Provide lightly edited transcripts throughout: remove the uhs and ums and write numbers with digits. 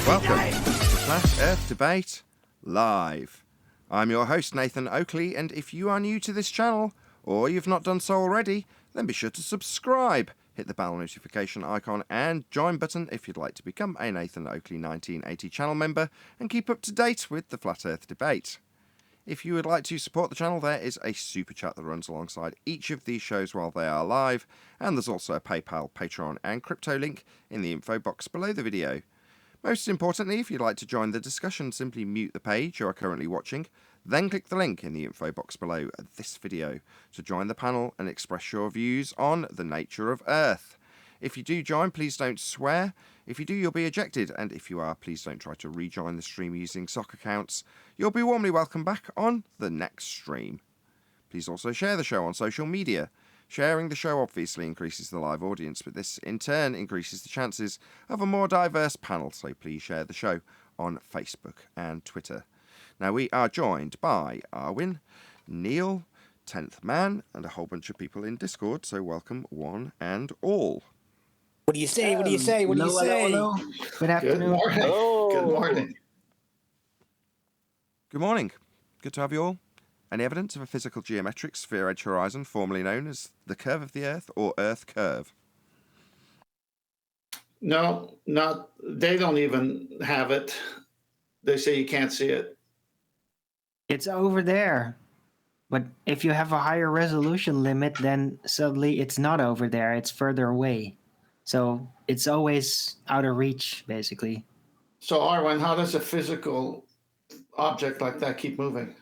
Welcome to Flat Earth Debate Live. I'm your host, Nathan Oakley, and if you are new to this channel, or you've not done so already, then be sure to subscribe, hit the bell notification icon and join button if you'd like to become a Nathan Oakley 1980 channel member and keep up to date with the Flat Earth Debate. If you would like to support the channel, there is a super chat that runs alongside each of these shows while they are live, and there's also a PayPal, Patreon and crypto link in the info box below the video. Most importantly, if you'd like to join the discussion, simply mute the page you are currently watching, then click the link in the info box below this video to join the panel and express your views on the nature of Earth. If you do join, please don't swear. If you do, you'll be ejected, and if you are, please don't try to rejoin the stream using sock accounts. You'll be warmly welcome back on the next stream. Please also share the show on social media. Sharing the show obviously increases the live audience, but this in turn increases the chances of a more diverse panel, so please share the show on Facebook and Twitter. Now, we are joined by Arwin, Neil, 10th Man, and a whole bunch of people in Discord, so welcome one and all. What do you say? What do you say? What do you say? Hello. Good afternoon. Good morning. Hello. Good morning. Good morning. Good to have you all. Any evidence of a physical geometric sphere edge horizon, formerly known as the curve of the Earth or Earth curve? No, not. They don't even have it. They say you can't see it. It's over there. But if you have a higher resolution limit, then suddenly it's not over there. It's further away. So it's always out of reach, basically. So, Arwen, how does a physical object like that keep moving?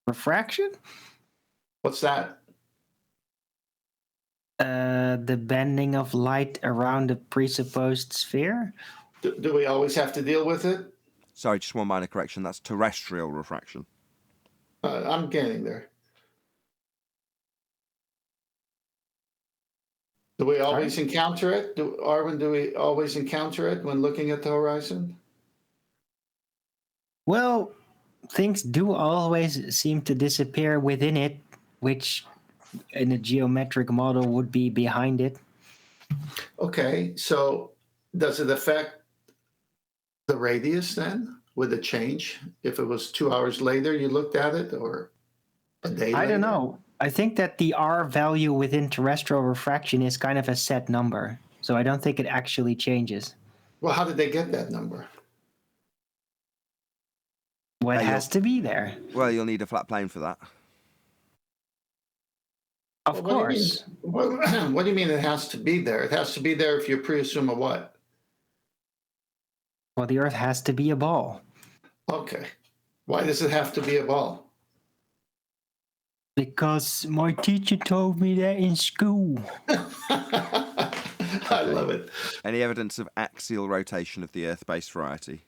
Refraction? What's that? The bending of light around a presupposed sphere? Do we always have to deal with it? Sorry, just one minor correction. That's terrestrial refraction. I'm getting there. Do we always encounter it? Arwen, do we always encounter it when looking at the horizon? Well, things do always seem to disappear within it, which in a geometric model would be behind it. Okay, so does it affect the radius then? Would it change if it was 2 hours later you looked at it, or a day later? I don't know. I think that the R value within terrestrial refraction is kind of a set number. So I don't think it actually changes. Well, how did they get that number? What has to be there? Well, you'll need a flat plane for that. Of course. What do you mean it has to be there? It has to be there if you pre-assume a what? Well, the Earth has to be a ball. Okay. Why does it have to be a ball? Because my teacher told me that in school. I love it. Any evidence of axial rotation of the Earth-based variety?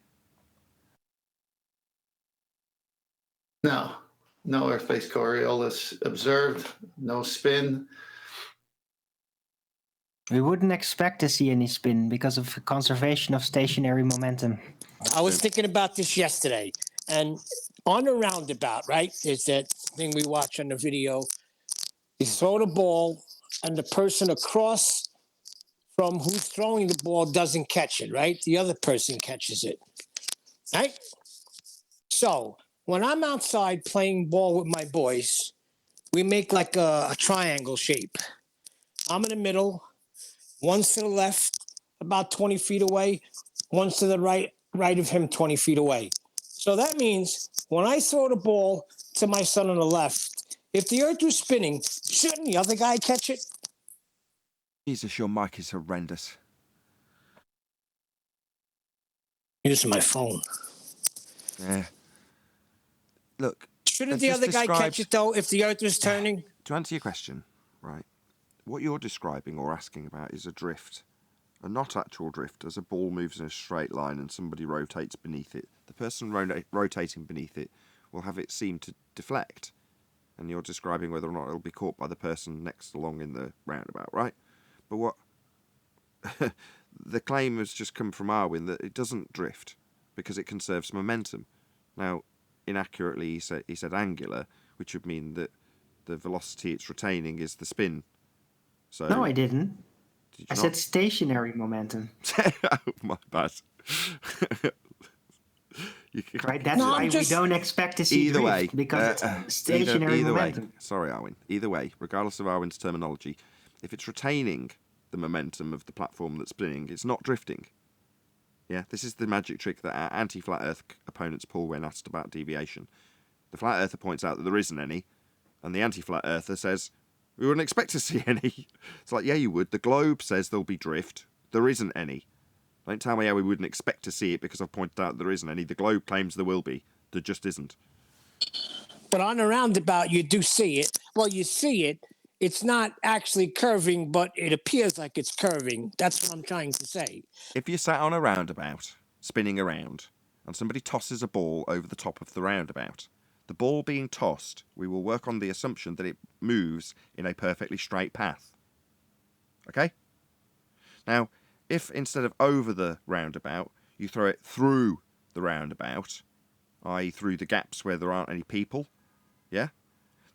No. No Earth-based Coriolis observed. No spin. We wouldn't expect to see any spin because of conservation of stationary momentum. I was thinking about this yesterday, and on a roundabout, right? There's that thing we watch on the video. You throw the ball, and the person across from who's throwing the ball doesn't catch it, right? The other person catches it, right? So when I'm outside playing ball with my boys, we make like a triangle shape. I'm in the middle. One's to the left, about 20 feet away. One's to the right of him, 20 feet away. So that means when I throw the ball to my son on the left, if the Earth was spinning, shouldn't the other guy catch it? Jesus, your mic is horrendous. Using my phone. Yeah. Look. Shouldn't the other guy catch it, though, if the Earth was turning? To answer your question, right, what you're describing or asking about is a drift. A not actual drift, as a ball moves in a straight line and somebody rotates beneath it. The person rotating beneath it will have it seem to deflect. And you're describing whether or not it'll be caught by the person next along in the roundabout, right? But what... the claim has just come from Arwin that it doesn't drift because it conserves momentum. Now, inaccurately, he said angular, which would mean that the velocity it's retaining is the spin. So No, I didn't. Did I you said stationary momentum. not? Oh, my bad. Right, that's No, I'm why we just- don't expect to see Either way, drift, because it's stationary either momentum. way. Sorry, Arwin. Either way, regardless of Arwin's terminology, if it's retaining the momentum of the platform that's spinning, it's not drifting. Yeah, this is the magic trick that our anti-flat Earth opponents pull when asked about deviation. The flat earther points out that there isn't any, and the anti-flat earther says, we wouldn't expect to see any. It's like, yeah, you would. The globe says there'll be drift. There isn't any. Don't tell me how we wouldn't expect to see it because I've pointed out there isn't any. The globe claims there will be. There just isn't. But on a roundabout, you do see it. Well, you see it. It's not actually curving, but it appears like it's curving. That's what I'm trying to say. If you're sat on a roundabout, spinning around, and somebody tosses a ball over the top of the roundabout, the ball being tossed, we will work on the assumption that it moves in a perfectly straight path. Okay? Now, if instead of over the roundabout, you throw it through the roundabout, i.e. through the gaps where there aren't any people, yeah?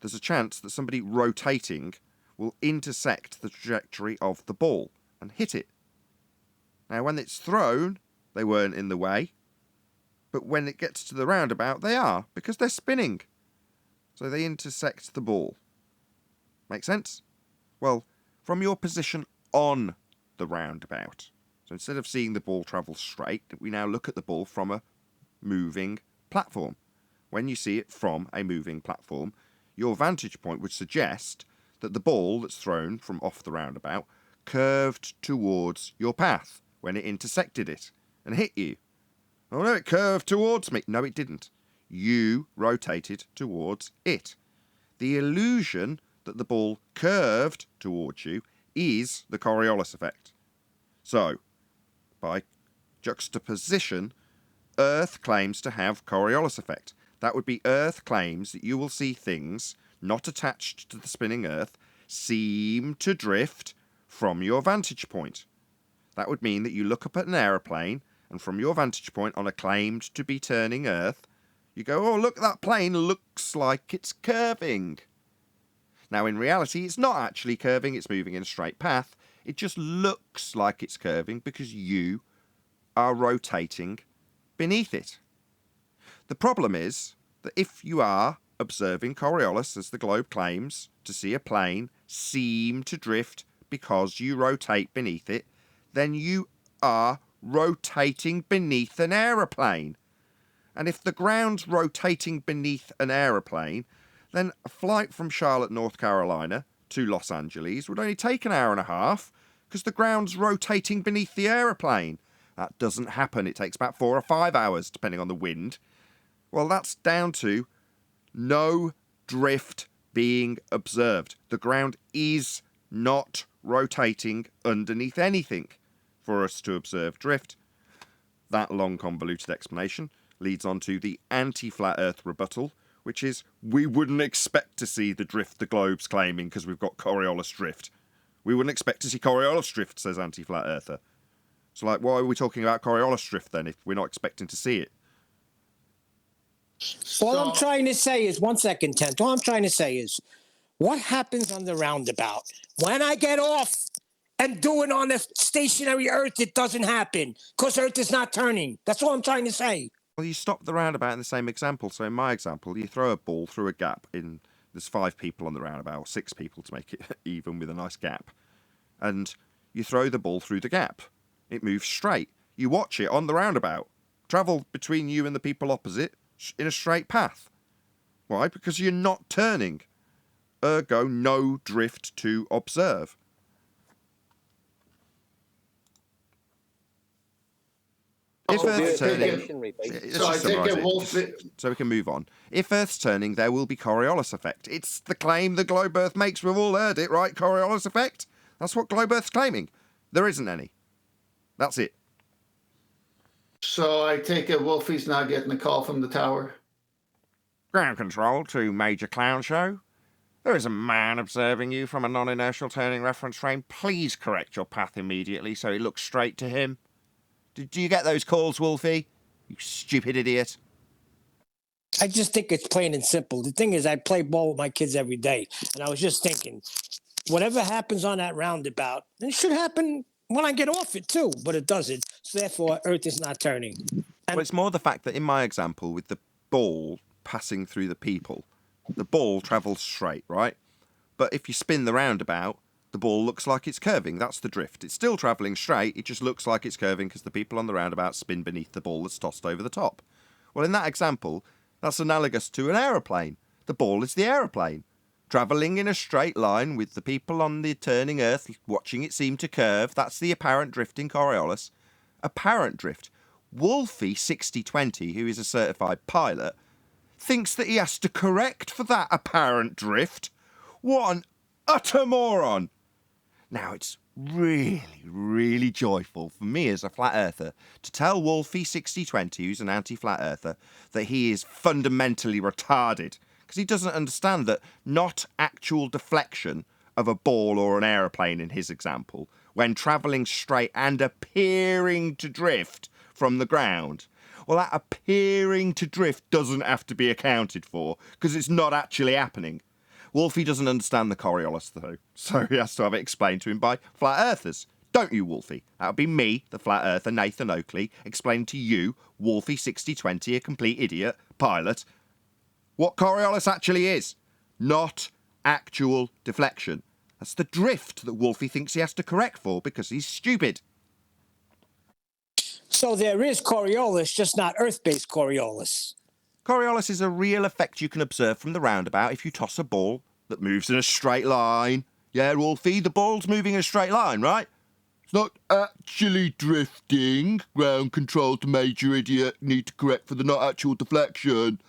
There's a chance that somebody rotating will intersect the trajectory of the ball and hit it. Now, when it's thrown, they weren't in the way, but when it gets to the roundabout, they are, because they're spinning. So they intersect the ball. Make sense? Well, from your position on the roundabout, so instead of seeing the ball travel straight, we now look at the ball from a moving platform. When you see it from a moving platform, your vantage point would suggest that the ball that's thrown from off the roundabout curved towards your path when it intersected it and hit you. Oh no, it curved towards me. No, it didn't. You rotated towards it. The illusion that the ball curved towards you is the Coriolis effect. So, by juxtaposition, Earth claims to have Coriolis effect. That would be Earth claims that you will see things not attached to the spinning Earth seem to drift from your vantage point. That would mean that you look up at an aeroplane, and from your vantage point on a claimed to be turning Earth, you go, oh, look, that plane looks like it's curving. Now, in reality, it's not actually curving, it's moving in a straight path. It just looks like it's curving because you are rotating beneath it. The problem is that if you are observing Coriolis, as the globe claims, to see a plane seem to drift because you rotate beneath it, then you are rotating beneath an aeroplane. And if the ground's rotating beneath an aeroplane, then a flight from Charlotte, North Carolina to Los Angeles would only take an hour and a half because the ground's rotating beneath the aeroplane. That doesn't happen. It takes about 4 or 5 hours, depending on the wind. Well, that's down to no drift being observed. The ground is not rotating underneath anything for us to observe drift. That long, convoluted explanation leads on to the anti-flat Earth rebuttal, which is we wouldn't expect to see the drift the globe's claiming because we've got Coriolis drift. We wouldn't expect to see Coriolis drift, says anti-flat Earther. So, like, why are we talking about Coriolis drift then if we're not expecting to see it? All I'm trying to say is, 1 second, Tent. All I'm trying to say is, what happens on the roundabout? When I get off and do it on a stationary Earth, it doesn't happen because Earth is not turning. That's all I'm trying to say. Well, you stop the roundabout in the same example. So in my example, you throw a ball through a gap in... There's 5 people on the roundabout, or 6 people to make it even with a nice gap. And you throw the ball through the gap. It moves straight. You watch it on the roundabout. Travel between you and the people opposite in a straight path. Why? Because you're not turning. Ergo, no drift to observe. If Earth's turning, So I take it, Wolf. so we can move on. If Earth's turning, there will be Coriolis effect. It's the claim the globe Earth makes. We've all heard it, right? Coriolis effect. That's what globe Earth's claiming. There isn't any. That's it. So I take it Wolfie's not getting a call from the tower. Ground control to Major Clown Show. There is a man observing you from a non-inertial turning reference frame. Please correct your path immediately so it looks straight to him. Do you get those calls, Wolfie? You stupid idiot. I just think it's plain and simple. The thing is, I play ball with my kids every day, and I was just thinking, whatever happens on that roundabout, it should happen when I get off it too, but it doesn't. So therefore, Earth is not turning. Well, it's more the fact that in my example with the ball passing through the people, the ball travels straight, right? But if you spin the roundabout, the ball looks like it's curving. That's the drift. It's still travelling straight. It just looks like it's curving because the people on the roundabout spin beneath the ball that's tossed over the top. Well, in that example, that's analogous to an aeroplane. The ball is the aeroplane, travelling in a straight line with the people on the turning Earth watching it seem to curve. That's the apparent drift in Coriolis. Apparent drift. Wolfie 6020, who is a certified pilot, thinks that he has to correct for that apparent drift. What an utter moron! Now, it's really, really joyful for me as a flat earther to tell Wolfie 6020, who's an anti-flat earther, that he is fundamentally retarded, because he doesn't understand that not actual deflection of a ball or an aeroplane in his example, when travelling straight and appearing to drift from the ground, well, that appearing to drift doesn't have to be accounted for, because it's not actually happening. Wolfie doesn't understand the Coriolis, though, so he has to have it explained to him by flat earthers. Don't you, Wolfie? That would be me, the flat earther, Nathan Oakley, explaining to you, Wolfie 6020, a complete idiot, pilot, what Coriolis actually is. Not actual deflection. That's the drift that Wolfie thinks he has to correct for because he's stupid. So there is Coriolis, just not Earth-based Coriolis. Coriolis is a real effect you can observe from the roundabout if you toss a ball that moves in a straight line. Yeah, Wolfie, the ball's moving in a straight line, right? It's not actually drifting. Ground control to major idiot. Need to correct for the not actual deflection.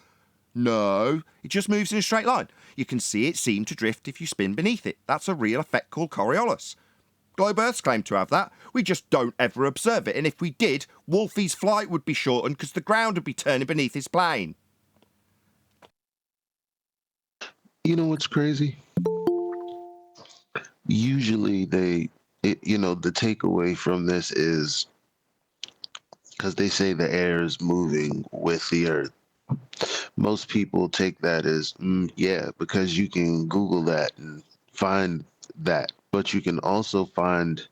No, it just moves in a straight line. You can see it seem to drift if you spin beneath it. That's a real effect called Coriolis. Globe Earths claim to have that. We just don't ever observe it. And if we did, Wolfie's flight would be shortened because the ground would be turning beneath his plane. You know what's crazy? Usually the takeaway from this is because they say the air is moving with the earth. Most people take that as, yeah, because you can Google that and find that. But you can also find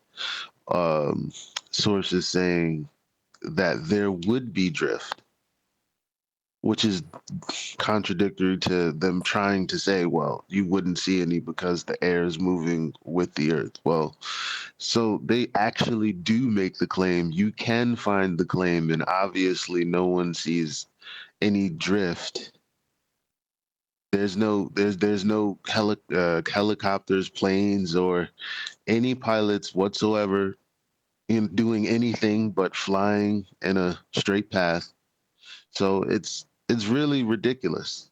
sources saying that there would be drift, which is contradictory to them trying to say, well, you wouldn't see any because the air is moving with the earth. Well, so they actually do make the claim. You can find the claim, and obviously no one sees any drift. There's no helicopters, planes, or any pilots whatsoever in doing anything but flying in a straight path. So it's really ridiculous.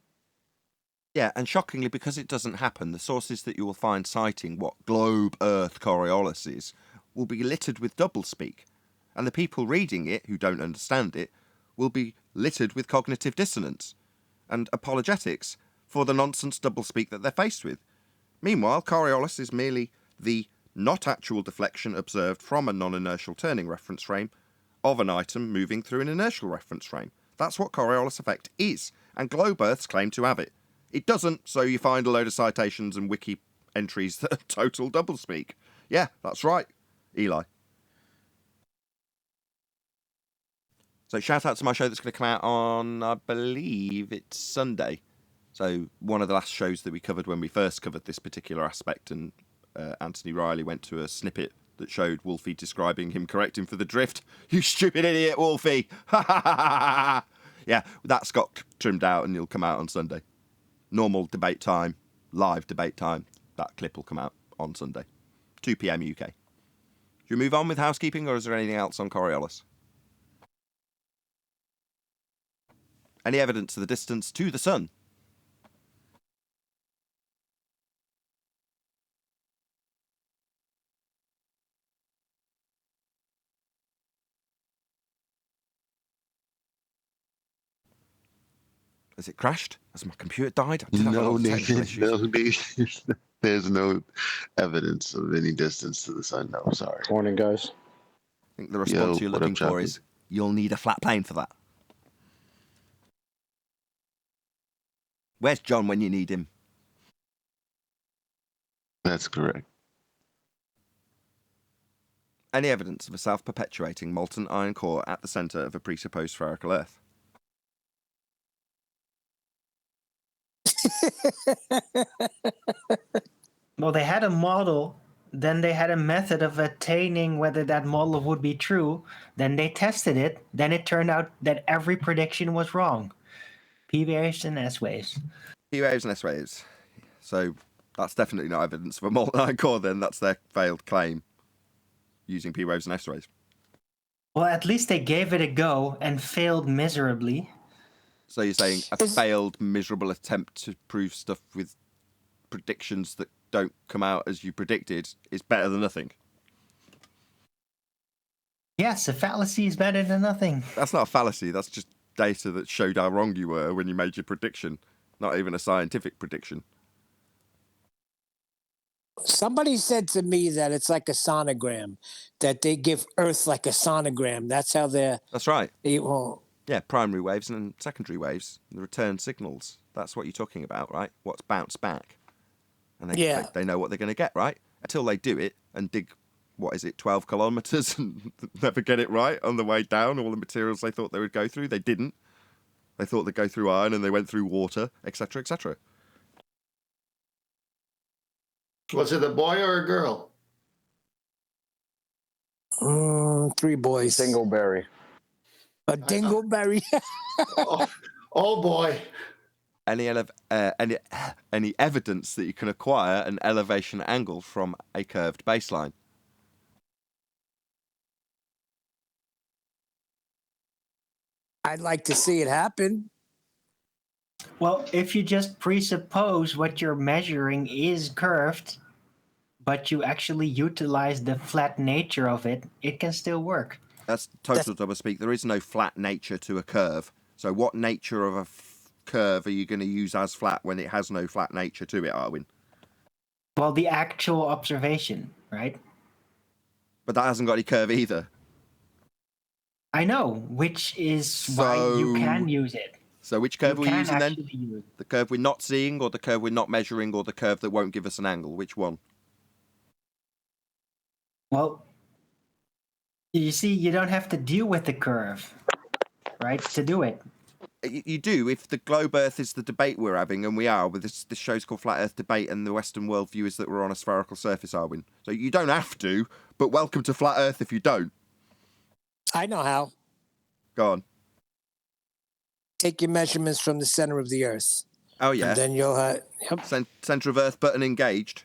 Yeah, and shockingly, because it doesn't happen, the sources that you will find citing what globe Earth Coriolis is will be littered with doublespeak. And the people reading it, who don't understand it, will be littered with cognitive dissonance and apologetics for the nonsense doublespeak that they're faced with. Meanwhile, Coriolis is merely the not actual deflection observed from a non-inertial turning reference frame of an item moving through an inertial reference frame. That's what Coriolis effect is, and globe Earths claim to have it. It doesn't, so you find a load of citations and wiki entries that are total doublespeak. Yeah, that's right, Eli. So shout out to my show that's going to come out on, I believe it's Sunday. So one of the last shows that we covered when we first covered this particular aspect, and Anthony Riley went to a snippet that showed Wolfie describing him correcting for the drift. You stupid idiot, Wolfie! Ha ha ha ha! Yeah, that's got trimmed out and it'll come out on Sunday. Normal debate time, live debate time. That clip will come out on Sunday, 2 p.m. UK. Should we move on with housekeeping, or is there anything else on Coriolis? Any evidence of the distance to the sun? Has it crashed? Has my computer died? No, there's no evidence of any distance to the sun. No, sorry. Morning, guys. I think the response you're looking for is, you'll need a flat plane for that. Where's John when you need him? That's correct. Any evidence of a self-perpetuating molten iron core at the centre of a presupposed spherical Earth? Well, they had a model, then they had a method of attaining whether that model would be true. Then they tested it. Then it turned out that every prediction was wrong. P waves and S waves. P waves and S waves. So that's definitely not evidence of a molten iron core then. That's their failed claim using P waves and S waves. Well, at least they gave it a go and failed miserably. So you're saying a failed, miserable attempt to prove stuff with predictions that don't come out as you predicted is better than nothing? Yes, a fallacy is better than nothing. That's not a fallacy. That's just data that showed how wrong you were when you made your prediction. Not even a scientific prediction. Somebody said to me that it's like a sonogram, that they give Earth like a sonogram. That's how That's right. well, Yeah, primary waves and secondary waves, the return signals. That's what you're talking about, right? What's bounced back. And they know what they're going to get, right? Until they do it and dig, 12 kilometres and never get it right on the way down, all the materials they thought they would go through, they didn't. They thought they'd go through iron and they went through water, etc., etc. Was it a boy or a girl? three boys. Dingleberry. A dingleberry. Oh boy. Any evidence that you can acquire an elevation angle from a curved baseline? I'd like to see it happen. Well, if you just presuppose what you're measuring is curved, but you actually utilize the flat nature of it, it can still work. That's total doublespeak. There is no flat nature to a curve. So what nature of a curve are you going to use as flat when it has no flat nature to it, Arwin? Well, the actual observation, right? But that hasn't got any curve either. I know, which is why you can use it. So which curve are we using then? Use The curve we're not seeing, or the curve we're not measuring, or the curve that won't give us an angle? Which one? Well, you see, you don't have to deal with the curve, right, to do it. You do if the globe Earth is the debate we're having, and we are, with this show's called Flat Earth Debate, and the Western worldview is that we're on a spherical surface, Arwin. So you don't have to, but welcome to Flat Earth if you don't. I know how. Go on. Take your measurements from the center of the Earth. Oh, yeah. And then you'll have... Center of Earth button engaged.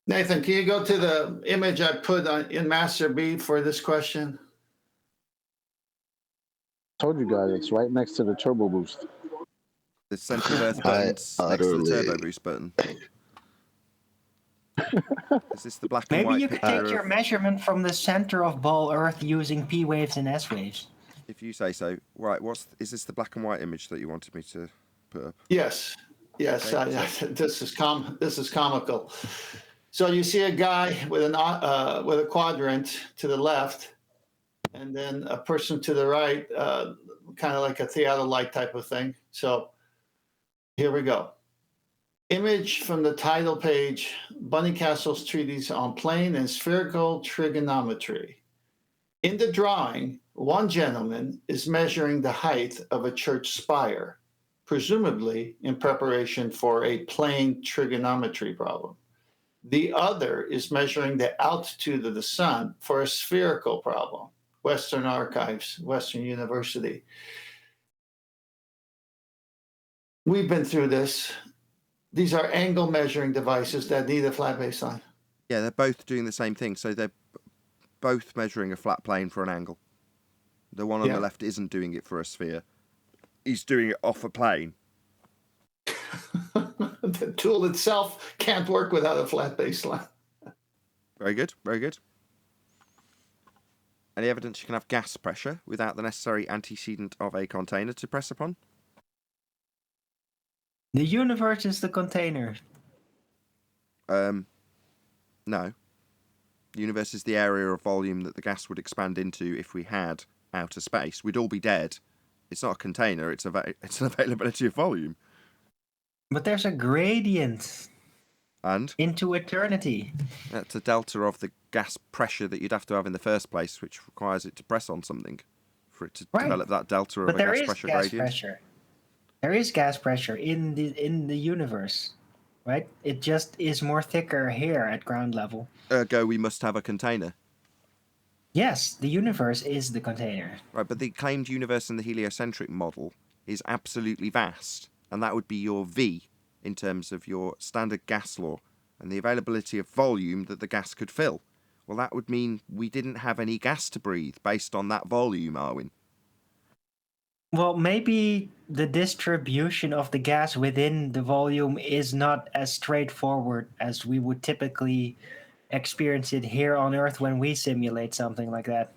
Nathan, can you go to the image I put in Master B for this question? Told you guys, it's right next to the turbo boost. The center of Earth button's next to the turbo boost button. Is this the black and Maybe white you could picture take your measurement from the center of ball Earth using P waves and S waves. If you say so. Right, is this the black and white image that you wanted me to put up? Yes. Okay. This is comical. So you see a guy with a quadrant to the left, and then a person to the right, kind of like a theodolite type of thing. So here we go. Image from the title page, Bunny Castle's treatise on plane and spherical trigonometry. In the drawing, one gentleman is measuring the height of a church spire, presumably in preparation for a plane trigonometry problem. The other is measuring the altitude of the sun for a spherical problem. Western Archives, Western University. We've been through this. These are angle measuring devices that need a flat baseline. Yeah, they're both doing the same thing. So they're both measuring a flat plane for an angle. The one on the left isn't doing it for a sphere. He's doing it off a plane. The tool itself can't work without a flat baseline. Very good, very good. Any evidence you can have gas pressure without the necessary antecedent of a container to press upon? The universe is the container. No. The universe is the area of volume that the gas would expand into if we had outer space. We'd all be dead. It's not a container, it's an availability of volume. But there's a gradient. And into eternity. that's a delta of the gas pressure that you'd have to have in the first place, which requires it to press on something for it to Right. develop that delta of But a there gas is pressure gas gradient. pressure. There is gas pressure in the universe, right? It just is more thicker here at ground level. Ergo, we must have a container. Yes, the universe is the container. Right, but the claimed universe in the heliocentric model is absolutely vast, and that would be your V in terms of your standard gas law and the availability of volume that the gas could fill. Well, that would mean we didn't have any gas to breathe based on that volume, Arwin. Well, maybe the distribution of the gas within the volume is not as straightforward as we would typically experience it here on Earth when we simulate something like that.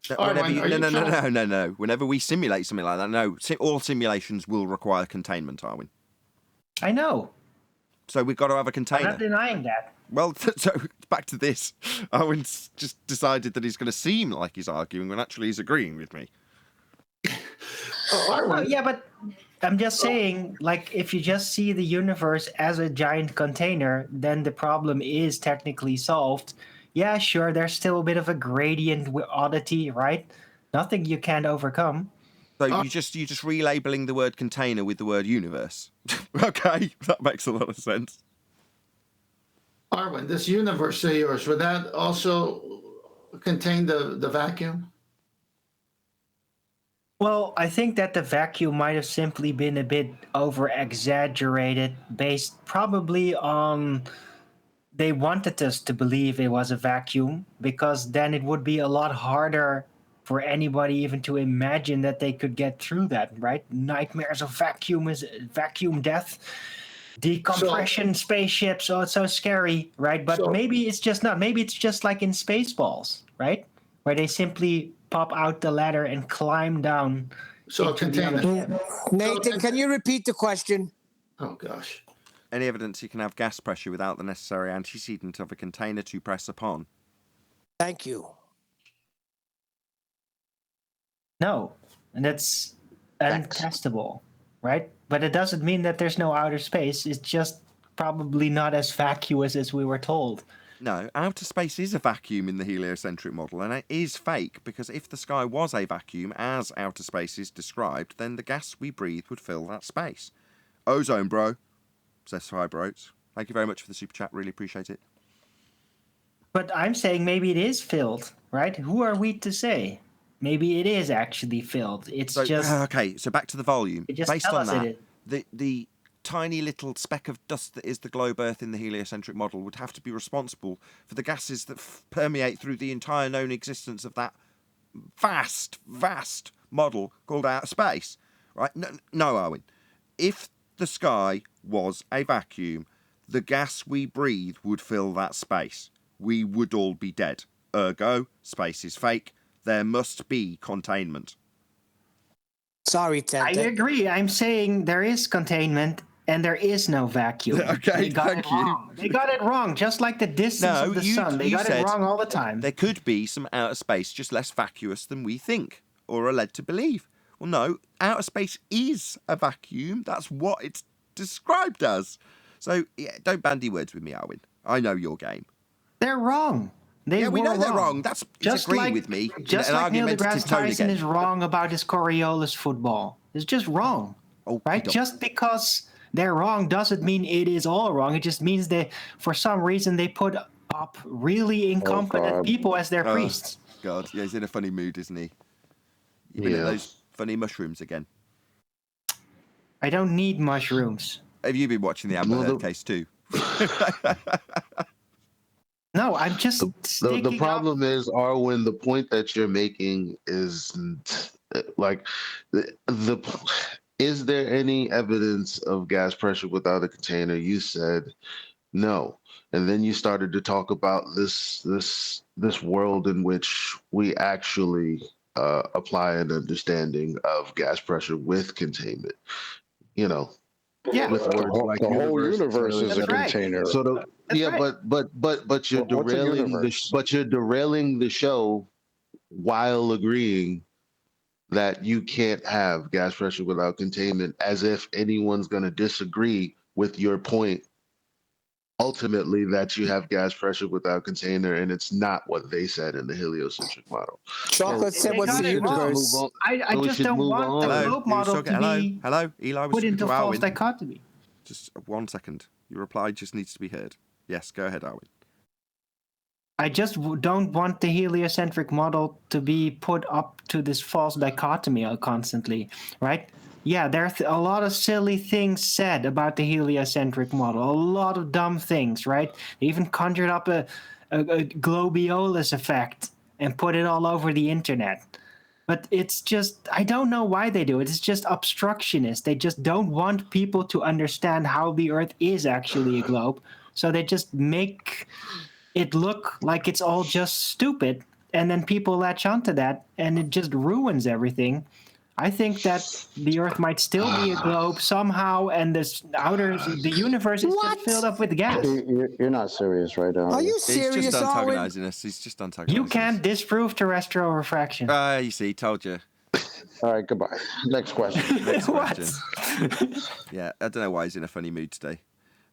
No. Whenever we simulate something like that, no. All simulations will require containment, Arwin. I know. So we've got to have a I'm container. not denying that. Well, so back to this. Arwin's just decided that he's going to seem like he's arguing when actually he's agreeing with me. Oh, yeah, but I'm just saying, like, if you just see the universe as a giant container, then the problem is technically solved. Yeah, sure, there's still a bit of a gradient oddity, right? Nothing you can't overcome. So you're just relabeling the word container with the word universe. Okay, that makes a lot of sense. Arwin, this universe of yours, would that also contain the vacuum? Well, I think that the vacuum might have simply been a bit over-exaggerated, based probably on they wanted us to believe it was a vacuum, because then it would be a lot harder for anybody even to imagine that they could get through that, right? Nightmares of vacuum is vacuum death, decompression spaceships. Oh, it's so scary, right? But maybe it's just not. Maybe it's just like in Spaceballs, right? Where they simply pop out the ladder and climb down. So container. Nathan, can you repeat the question? Oh, gosh. Any evidence you can have gas pressure without the necessary antecedent of a container to press upon? Thank you. No, and that's untestable, right? But it doesn't mean that there's no outer space. It's just probably not as vacuous as we were told. No, outer space is a vacuum in the heliocentric model, and it is fake, because if the sky was a vacuum, as outer space is described, then the gas we breathe would fill that space. Ozone, bro, says Fibrotes. Thank you very much for the super chat, really appreciate it. But I'm saying maybe it is filled, right? Who are we to say? Maybe it is actually filled. It's So, just... okay, so back to the volume. Just Based tell on us that, it the tiny little speck of dust that is the globe Earth in the heliocentric model would have to be responsible for the gases that permeate through the entire known existence of that vast model called outer space, right? No, Arwin. If the sky was a vacuum, the gas we breathe would fill that space. We would all be dead. Ergo, space is fake. There must be containment. Sorry, Ted. I agree. I'm saying there is containment and there is no vacuum. Okay, thank you. They got it wrong, just like the distance of the sun. They got it wrong all the time. There could be some outer space just less vacuous than we think or are led to believe. Well, no, outer space is a vacuum. That's what it's described as. So, yeah, don't bandy words with me, Arwin. I know your game. They're wrong. We know they're wrong. That's just agreeing with me. Just like Neil deGrasse Tyson is wrong about his Coriolis football. It's just wrong, right? Just because they're wrong doesn't mean it is all wrong. It just means that for some reason they put up really incompetent people as their priests. God, yeah, he's in a funny mood, isn't he? You've been at those funny mushrooms again. I don't need mushrooms. Have you been watching the Amber Heard case too? No, I'm just the problem is, Arwin, the point that you're making is like is there any evidence of gas pressure without a container? You said no, and then you started to talk about this world in which we actually apply an understanding of gas pressure with containment. You know, yeah, with words like the whole universe is a container. So but you're derailing the show while agreeing that you can't have gas pressure without containment, as if anyone's going to disagree with your point ultimately that you have gas pressure without container, and it's not what they said in the heliocentric model. Chocolate said They what's got the it wrong. universe. I So we just should don't move want the on. Hello, globe he was model talking. to Hello, be hello. Eli was put talking into to false Arwin. dichotomy. Just 1 second. Your reply just needs to be heard. Yes, go ahead, Arwin. I just don't want the heliocentric model to be put up to this false dichotomy constantly, right? Yeah, there's a lot of silly things said about the heliocentric model, a lot of dumb things, right? They even conjured up a globiolis effect and put it all over the internet. But it's just, I don't know why they do it. It's just obstructionist. They just don't want people to understand how the Earth is actually a globe. So they just make it look like it's all just stupid, and then people latch onto that, and it just ruins everything. I think that the Earth might still be a globe somehow, and the universe is just filled up with gas. You're not serious, right? Are you He's just serious, Arwen? antagonising us. He's just antagonising You can't disprove terrestrial refraction. You see, told you. All right, goodbye. Next question. Next What? question. Yeah, I don't know why he's in a funny mood today.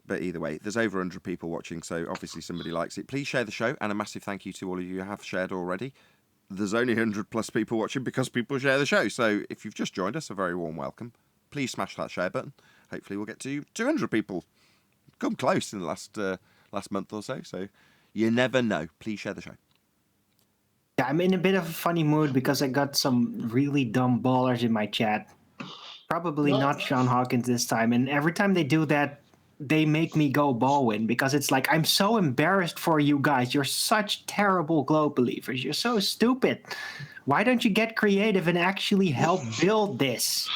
But either way, there's over 100 people watching, so obviously somebody likes it. Please share the show, and a massive thank you to all of you who have shared already. There's only 100 plus people watching because people share the show. So if you've just joined us, a very warm welcome. Please smash that share button. Hopefully we'll get to 200 people. Come close in the last month or so. So you never know. Please share the show. Yeah, I'm in a bit of a funny mood because I got some really dumb ballers in my chat. Probably not Sean Hawkins this time. And every time they do that, they make me go Baldwin because it's like, I'm so embarrassed for you guys. You're such terrible globe believers. You're so stupid. Why don't you get creative and actually help build this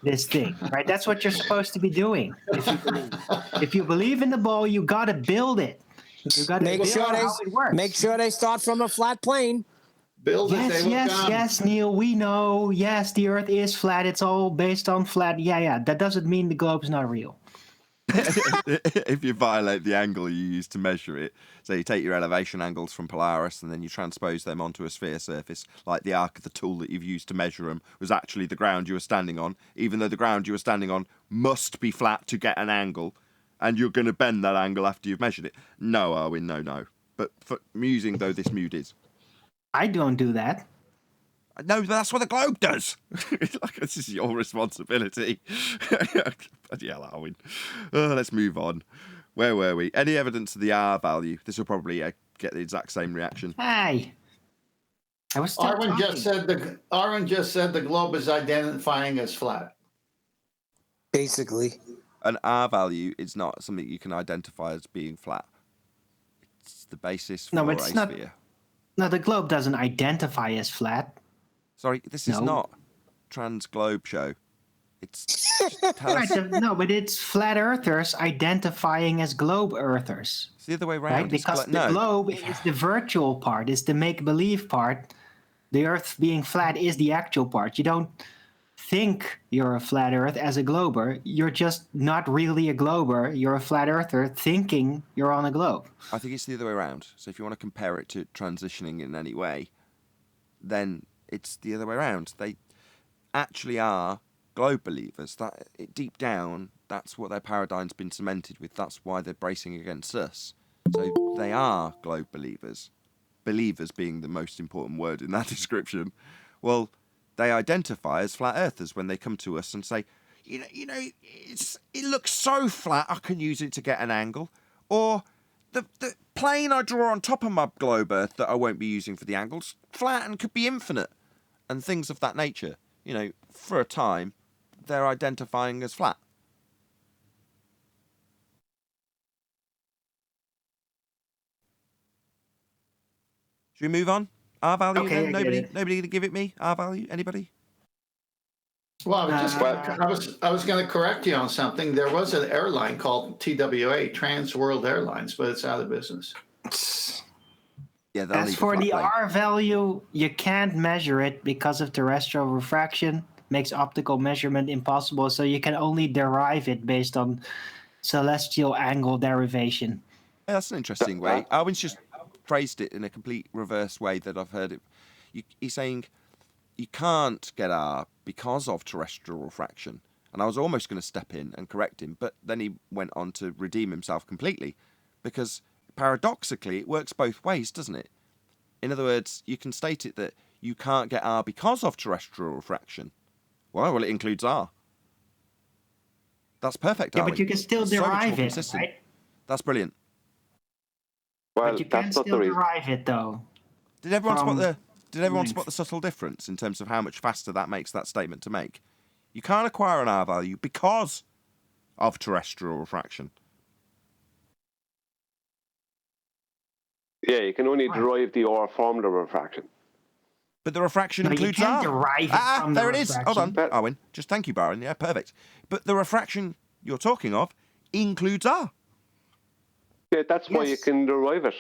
thing, right? That's what you're supposed to be doing. If you believe in the ball, you got to build it. You got to Make build sure how it works. Make sure they start from a flat plane. Build it, they will come. Yes, Neil, we know. Yes, the Earth is flat. It's all based on flat. Yeah. That doesn't mean the globe's not real. If you violate the angle you use to measure it, so you take your elevation angles from Polaris and then you transpose them onto a sphere surface, like the arc of the tool that you've used to measure them was actually the ground you were standing on, even though the ground you were standing on must be flat to get an angle, and you're going to bend that angle after you've measured it. No, Arwin, no. But for amusing though this mood is. I don't do that. No, that's what the globe does. Like, this is your responsibility. Bloody hell, Arwin. Let's move on. Where were we? Any evidence of the R value? This will probably get the exact same reaction. Hey. I was still Arwen talking. just said the globe is identifying as flat. Basically. An R value is not something you can identify as being flat. It's the basis for a sphere. No, the globe doesn't identify as flat. Sorry, this is not Trans Globe Show. It's No, but it's flat earthers identifying as globe earthers. It's the other way around. Right? Because the globe is the virtual part, is the make-believe part. The Earth being flat is the actual part. You don't think you're a flat Earth as a glober. You're just not really a glober. You're a flat earther thinking you're on a globe. I think it's the other way around. So if you want to compare it to transitioning in any way, then it's the other way around. They actually are globe believers. That deep down, that's what their paradigm's been cemented with. That's why they're bracing against us. So they are globe believers. Believers being the most important word in that description. Well, they identify as flat earthers when they come to us and say, you know, it looks so flat, I can use it to get an angle. Or the plane I draw on top of my globe Earth that I won't be using for the angles, flat and could be infinite. And things of that nature. You know, for a time, they're identifying as flat. Should we move on? R value Okay, then? Nobody gonna give it me? R value? Anybody? Well, I was going to correct you on something. There was an airline called TWA, Trans World Airlines, but it's out of business. Yeah, as for the R value, you can't measure it because of terrestrial refraction. Makes optical measurement impossible, so you can only derive it based on celestial angle derivation. Yeah, that's an interesting way. Arwin's just phrased it in a complete reverse way that I've heard it. He's saying you can't get R because of terrestrial refraction. And I was almost going to step in and correct him, but then he went on to redeem himself completely because paradoxically it works both ways, doesn't it? In other words, you can state it that you can't get R because of terrestrial refraction. Why? Well, it includes R. That's perfect, Yeah, Darwin. but you can still That's so much more derive it, consistent. right? That's brilliant. Well, But you can that's not the still reason. derive it, though. Did everyone spot From the length. subtle difference in terms of how much faster that makes that statement to make? You can't acquire an R value because of terrestrial refraction. Yeah, you can only Right. derive the R from the refraction. But the refraction No, you includes can't R. derive it from the there it is. Hold on, refraction. Arwin. Just thank you, Byron. Yeah, perfect. But the refraction you're talking of includes R. Yeah, that's why you Yes. can derive it.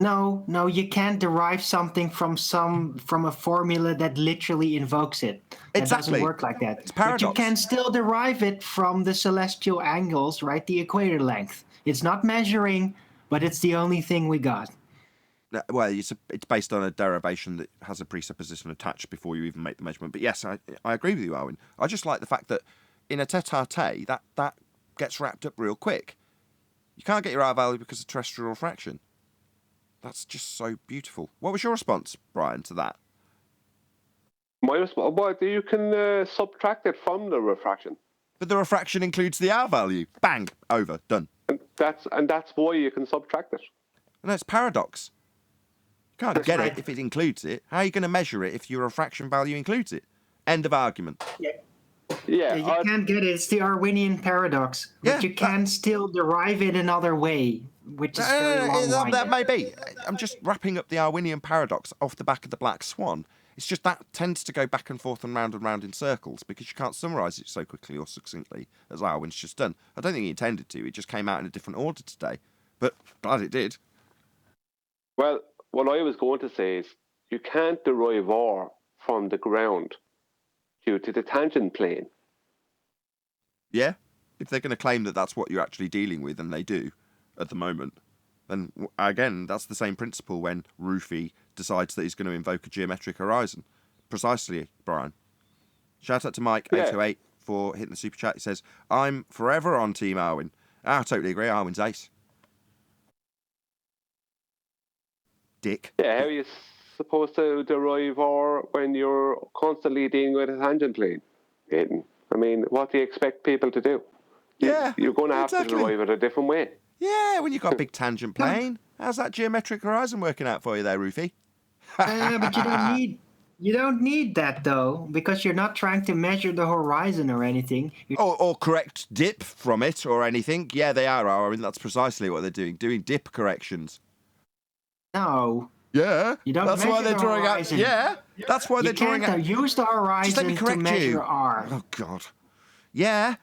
No, you can't derive something from a formula that literally invokes it. That Exactly. doesn't work like that. It's But you paradox. can still derive it from the celestial angles, right? The equator length. It's not measuring, but it's the only thing we got. Well, it's based on a derivation that has a presupposition attached before you even make the measurement. But yes, I agree with you, Arwin. I just like the fact that in a tete-a-tete, that gets wrapped up real quick. You can't get your R value because of terrestrial refraction. That's just so beautiful. What was your response, Brian, to that? My response, well, you can subtract it from the refraction. But the refraction includes the R value. Bang, over, done. And that's why you can subtract it. No, it's paradox. You can't That's get right. it if it includes it. How are you going to measure it if your refraction value includes it? End of argument. Yeah, You can't get it. It's the Arwinian paradox. Yeah, But you can still derive it another way, which is very long-winded. That may be. I'm just wrapping up the Arwinian paradox off the back of the Black Swan. It's just that tends to go back and forth and round in circles because you can't summarise it so quickly or succinctly as Arwin's just done. I don't think he intended to. It just came out in a different order today. But glad it did. well, what I was going to say is you can't derive R from the ground due to the tangent plane. Yeah? If they're going to claim that that's what you're actually dealing with, and they do at the moment, then again, that's the same principle when Rufy decides that he's going to invoke a geometric horizon. Precisely, Brian. Shout out to Mike, Yeah. 808, for hitting the super chat. He says, I'm forever on Team Arwin. I totally agree. Arwin's ace. Dick. Yeah, how are you supposed to derive R when you're constantly dealing with a tangent plane, Aidan? I mean, what do you expect people to do? Yeah, You're going to have exactly. to derive it a different way. Yeah, when you've got a big tangent plane. How's that geometric horizon working out for you there, Rufy? But you don't need that though, because you're not trying to measure the horizon or anything. Or correct dip from it or anything. Yeah, they are. I mean, that's precisely what they're doing dip corrections. No, Yeah, you don't. that's why measure they're the drawing horizon. out. Yeah, that's why You they're drawing can't out. use the Just let me horizon to correct measure you. R. Oh God. Yeah,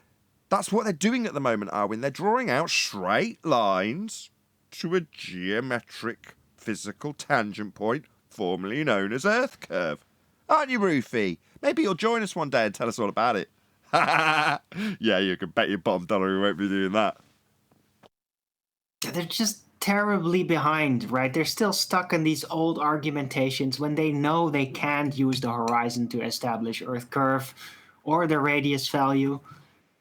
that's what they're doing at the moment, Arwin. They're drawing out straight lines to a geometric physical tangent point, formerly known as Earth curve. Aren't you, Rufy? Maybe you'll join us one day and tell us all about it. Yeah, you can bet your bottom dollar we won't be doing that. They're just terribly behind, right? They're still stuck in these old argumentations when they know they can't use the horizon to establish Earth curve or the radius value.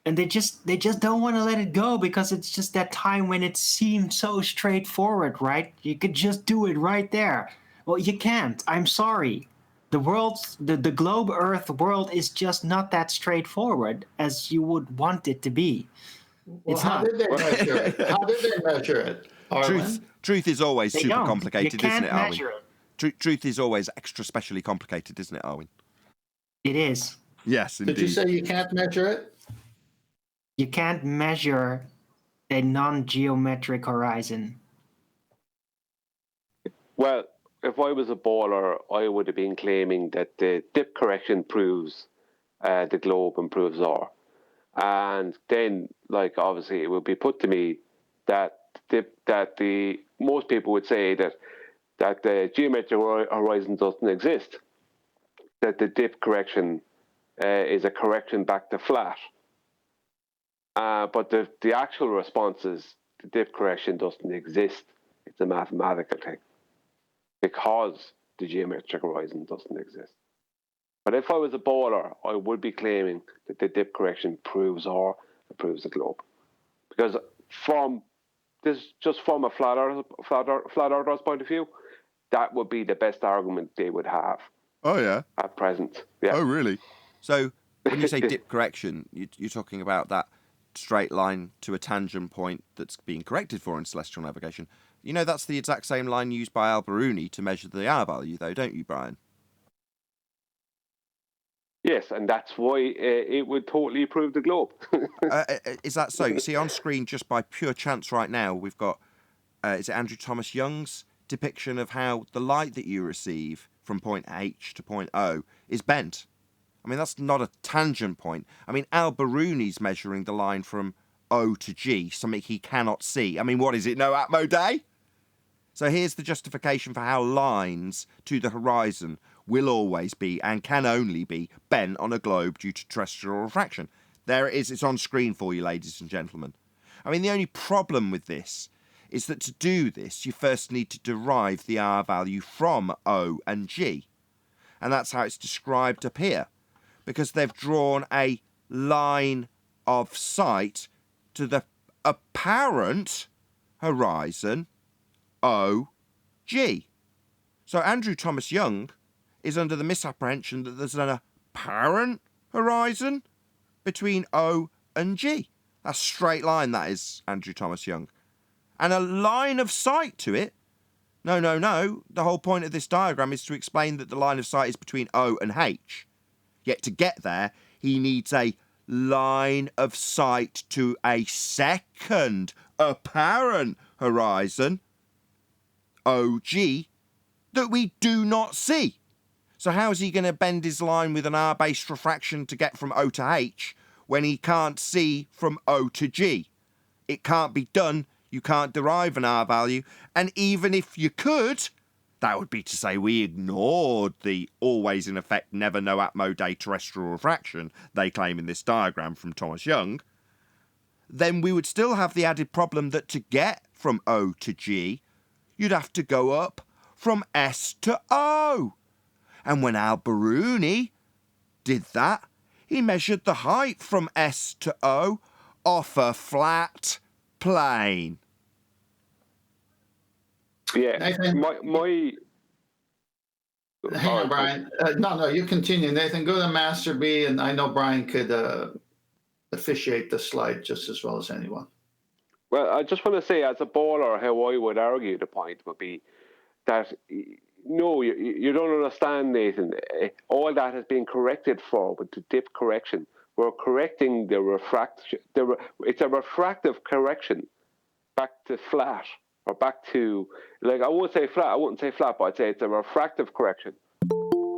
And they just don't want to let it go because it's just that time when it seemed so straightforward, right? You could just do it right there. Well, you can't. I'm sorry. The globe Earth world is just not that straightforward as you would want it to be. Well, It's how not. did they measure it? How did they measure it, Arwen? Truth is always They super don't. complicated, You can't isn't it, Arwin? measure it. Truth is always extra specially complicated, isn't it, Arwin? It is. Yes, indeed. Did you say you can't measure it? You can't measure a non-geometric horizon. Well, if I was a baller, I would have been claiming that the dip correction proves the globe and proves R. And then, like, obviously, it would be put to me that most people would say that the geometric horizon doesn't exist, that the dip correction is a correction back to flat. But the actual response is the dip correction doesn't exist. It's a mathematical thing because the geometric horizon doesn't exist. But if I was a baller, I would be claiming that the dip correction proves R and proves the globe. Because from this just from a flat earther's point of view, that would be the best argument they would have Oh, yeah. at present. Yeah. Oh, really? So when you say dip correction, you're talking about that straight line to a tangent point that's being corrected for in celestial navigation. You know, that's the exact same line used by Al-Biruni to measure the R value, though, don't you, Brian? Yes, and that's why it would totally prove the globe. Is that so? You see, on screen, just by pure chance right now, we've got, is it Andrew Thomas Young's depiction of how the light that you receive from point H to point O is bent. I mean, that's not a tangent point. I mean, Al-Biruni's measuring the line from O to G, something he cannot see. I mean, what is it, no Atmo Day? So here's the justification for how lines to the horizon will always be and can only be bent on a globe due to terrestrial refraction. There it is, it's on screen for you, ladies and gentlemen. I mean, the only problem with this is that to do this, you first need to derive the R value from O and G. And that's how it's described up here, because they've drawn a line of sight to the apparent horizon OG. So Andrew Thomas Young is under the misapprehension that there's an apparent horizon between O and G. That's a straight line, that is, Andrew Thomas Young. And a line of sight to it. No. The whole point of this diagram is to explain that the line of sight is between O and H. Yet to get there, he needs a line of sight to a second apparent horizon, OG, that we do not see. So how is he going to bend his line with an R-based refraction to get from O to H when he can't see from O to G? It can't be done. You can't derive an R value. And even if you could, that would be to say we ignored the always in effect never no Atmo Day terrestrial refraction they claim in this diagram from Thomas Young, then we would still have the added problem that to get from O to G, you'd have to go up from S to O. And when Al-Biruni did that, he measured the height from S to O off a flat plane. Yeah, Nathan, my hang on, Brian. No, you continue, Nathan. Go to Master B, and I know Brian could officiate the slide just as well as anyone. Well, I just want to say, as a baller, how I would argue the point would be that no, you don't understand, Nathan. All that has been corrected for with the dip correction. We're correcting the refraction. It's a refractive correction back to flat, or back to, like, I wouldn't say flat, but I'd say it's a refractive correction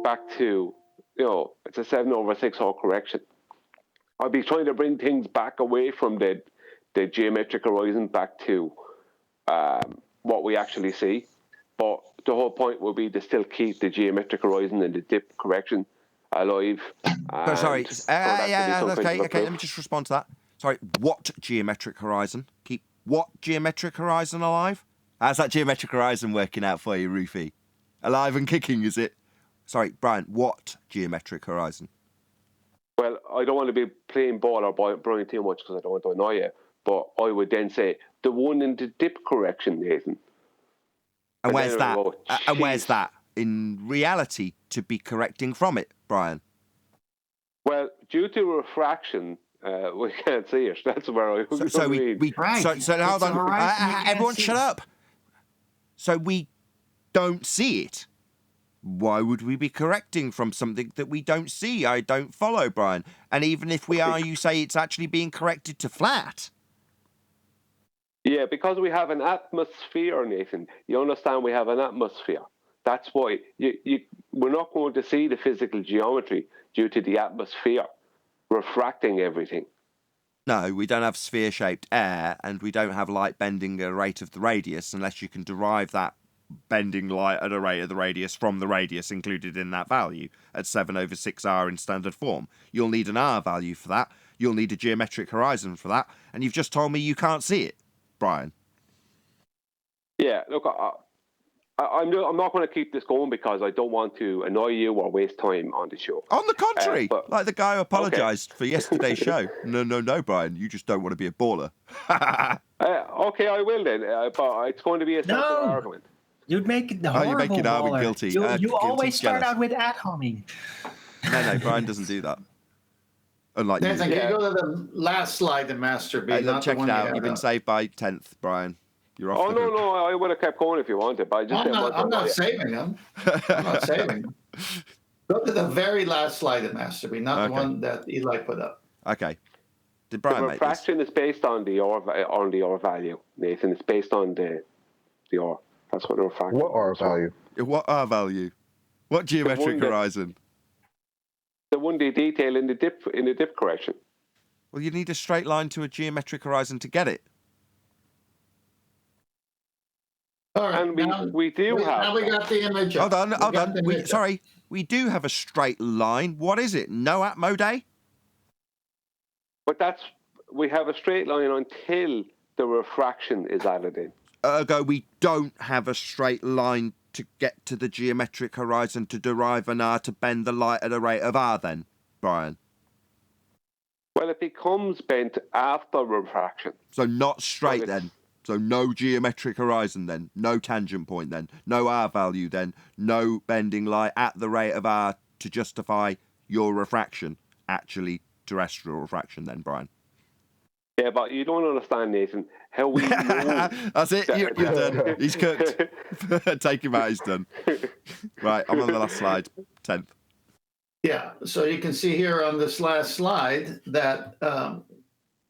back to, it's a 7/6 whole correction. I'd be trying to bring things back away from the geometric horizon back to what we actually see. But the whole point will be to still keep the geometric horizon and the dip correction alive. But sorry, okay, let me just respond to that. Sorry, what geometric horizon? Keep what geometric horizon alive? How's that geometric horizon working out for you, Rufy? Alive and kicking, is it? Sorry, Brian, what geometric horizon? Well, I don't want to be playing ball or Brian too much because I don't want to annoy you, but I would then say the one in the dip correction, Nathan. And where's that? And where's that in reality to be correcting from it, Brian? Well, due to refraction, we can't see it. That's where I. So hold on, everyone, shut up. So we don't see it. Why would we be correcting from something that we don't see? I don't follow, Brian. And even if we are, you say it's actually being corrected to flat. Yeah, because we have an atmosphere, Nathan. You understand, we have an atmosphere. That's why we're not going to see the physical geometry due to the atmosphere refracting everything. No, we don't have sphere-shaped air, and we don't have light bending at a rate of the radius unless you can derive that bending light at a rate of the radius from the radius included in that value at 7/6R in standard form. You'll need an R value for that. You'll need a geometric horizon for that. And you've just told me you can't see it, Brian. Yeah, look, I'm not going to keep this going because I don't want to annoy you or waste time on the show. On the contrary, but- like the guy who apologised for yesterday's show. No, Brian, you just don't want to be a baller. Okay, I will then, but it's going to be a separate No. argument. You'd make the Oh, you're horrible making Arwen baller. guilty. You Guilty, always start jealous. out with ad-homing. No, Brian doesn't do that. Unlike Nathan, you. can you go to the last slide in Master B? Hey, not look, the check one it you out. had You've been up. saved by 10th, Brian. You're off Oh, the no, group. no, I would have kept going if you wanted, but I just I'm didn't not, want to I'm not annoy you. saving them. I'm not saving them. Go to the very last slide in Master B, not the Okay. one that Eli put up. Okay. Did The Brian make this? refraction is based on the R value, Nathan. It's based on the R. That's what the refraction What R is. value? What R value? What geometric that- horizon? The one they detail in the dip correction. Well, you need a straight line to a geometric horizon to get it. All right, And now we do have Now we that. got the image Hold up. on, We hold got on. the image up. Sorry, we do have a straight line. What is it? No Atmo Day? But we have a straight line until the refraction is added in. Ergo, we don't have a straight line to get to the geometric horizon to derive an R to bend the light at a rate of R then, Brian. Well, it becomes bent after refraction. So not straight Well, then. So no geometric horizon then. No tangent point then. No R value then. No bending light at the rate of R to justify your refraction. Actually, terrestrial refraction then, Brian. Yeah, but you don't understand, Nathan, how we know. That's it. You're done. He's cooked. Take him out. He's done. Right, I'm on the last slide. 10th. Yeah, so you can see here on this last slide that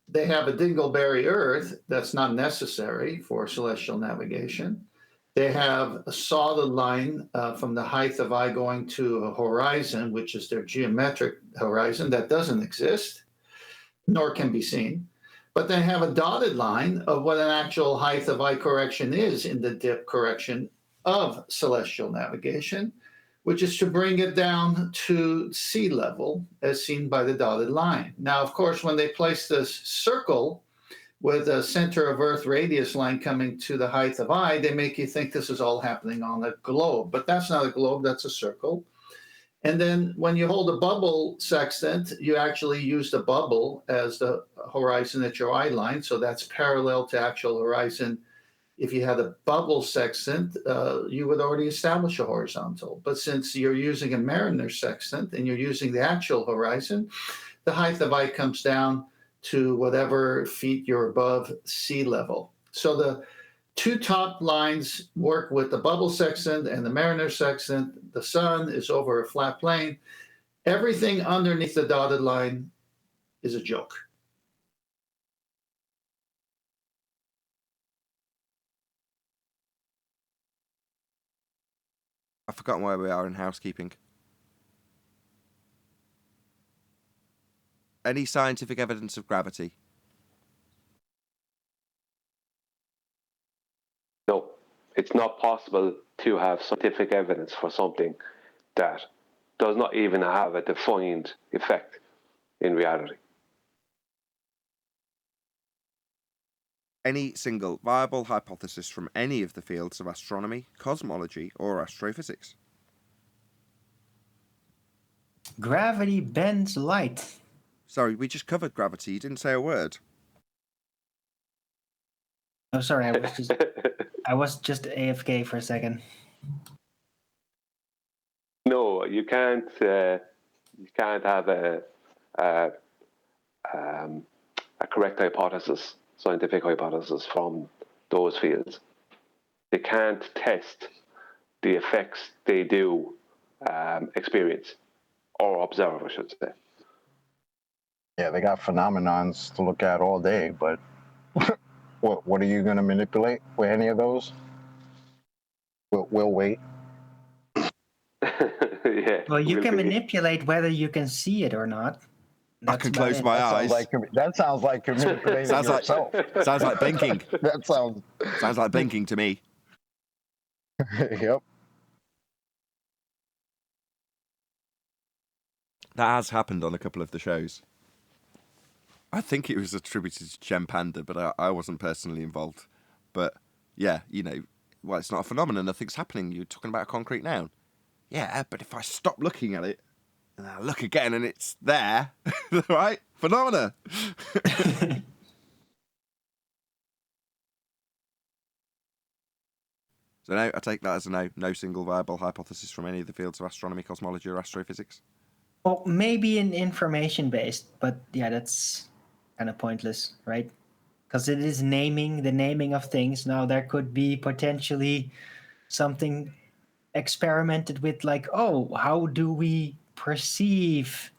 they have a dingleberry Earth that's not necessary for celestial navigation. They have a solid line from the height of eye going to a horizon, which is their geometric horizon that doesn't exist, nor can be seen. But they have a dotted line of what an actual height of eye correction is in the dip correction of celestial navigation, which is to bring it down to sea level as seen by the dotted line. Now, of course, when they place this circle with a center of Earth radius line coming to the height of eye, they make you think this is all happening on a globe, but that's not a globe, that's a circle. And then when you hold a bubble sextant, you actually use the bubble as the horizon at your eye line. So that's parallel to actual horizon. If you had a bubble sextant, you would already establish a horizontal. But since you're using a mariner sextant and you're using the actual horizon, the height of eye comes down to whatever feet you're above sea level. So the two top lines work with the bubble sextant and the mariner sextant. The sun is over a flat plane. Everything underneath the dotted line is a joke. I've forgotten where we are in housekeeping. Any scientific evidence of gravity? No, it's not possible to have scientific evidence for something that does not even have a defined effect in reality. Any single viable hypothesis from any of the fields of astronomy, cosmology, or astrophysics? Gravity bends light. Sorry, we just covered gravity. You didn't say a word. Oh, sorry, I was just AFK for a second. No, you can't. You can't have a correct hypothesis, scientific hypothesis from those fields. They can't test the effects they do experience or observe, I should say. Yeah, they got phenomenons to look at all day, but what are you going to manipulate with any of those? We'll wait. Yeah. Well, you will can be. manipulate whether you can see it or not. I can about close it. my That eyes. sounds like you're manipulating Sounds like- yourself. Sounds like blinking. That sounds. Sounds like blinking to me. Yep. That has happened on a couple of the shows. I think it was attributed to Gem Panda, but I wasn't personally involved. But yeah, you know, well, it's not a phenomenon, nothing's happening. You're talking about a concrete noun. Yeah, but if I stop looking at it, and I look again and it's there, right? Phenomena. So no, I take that as a no. No single viable hypothesis from any of the fields of astronomy, cosmology, or astrophysics. Well, maybe an information based, but yeah, that's kind of pointless, right? Because it is naming, the naming of things. Now there could be potentially something experimented with, like, oh, how do we perceive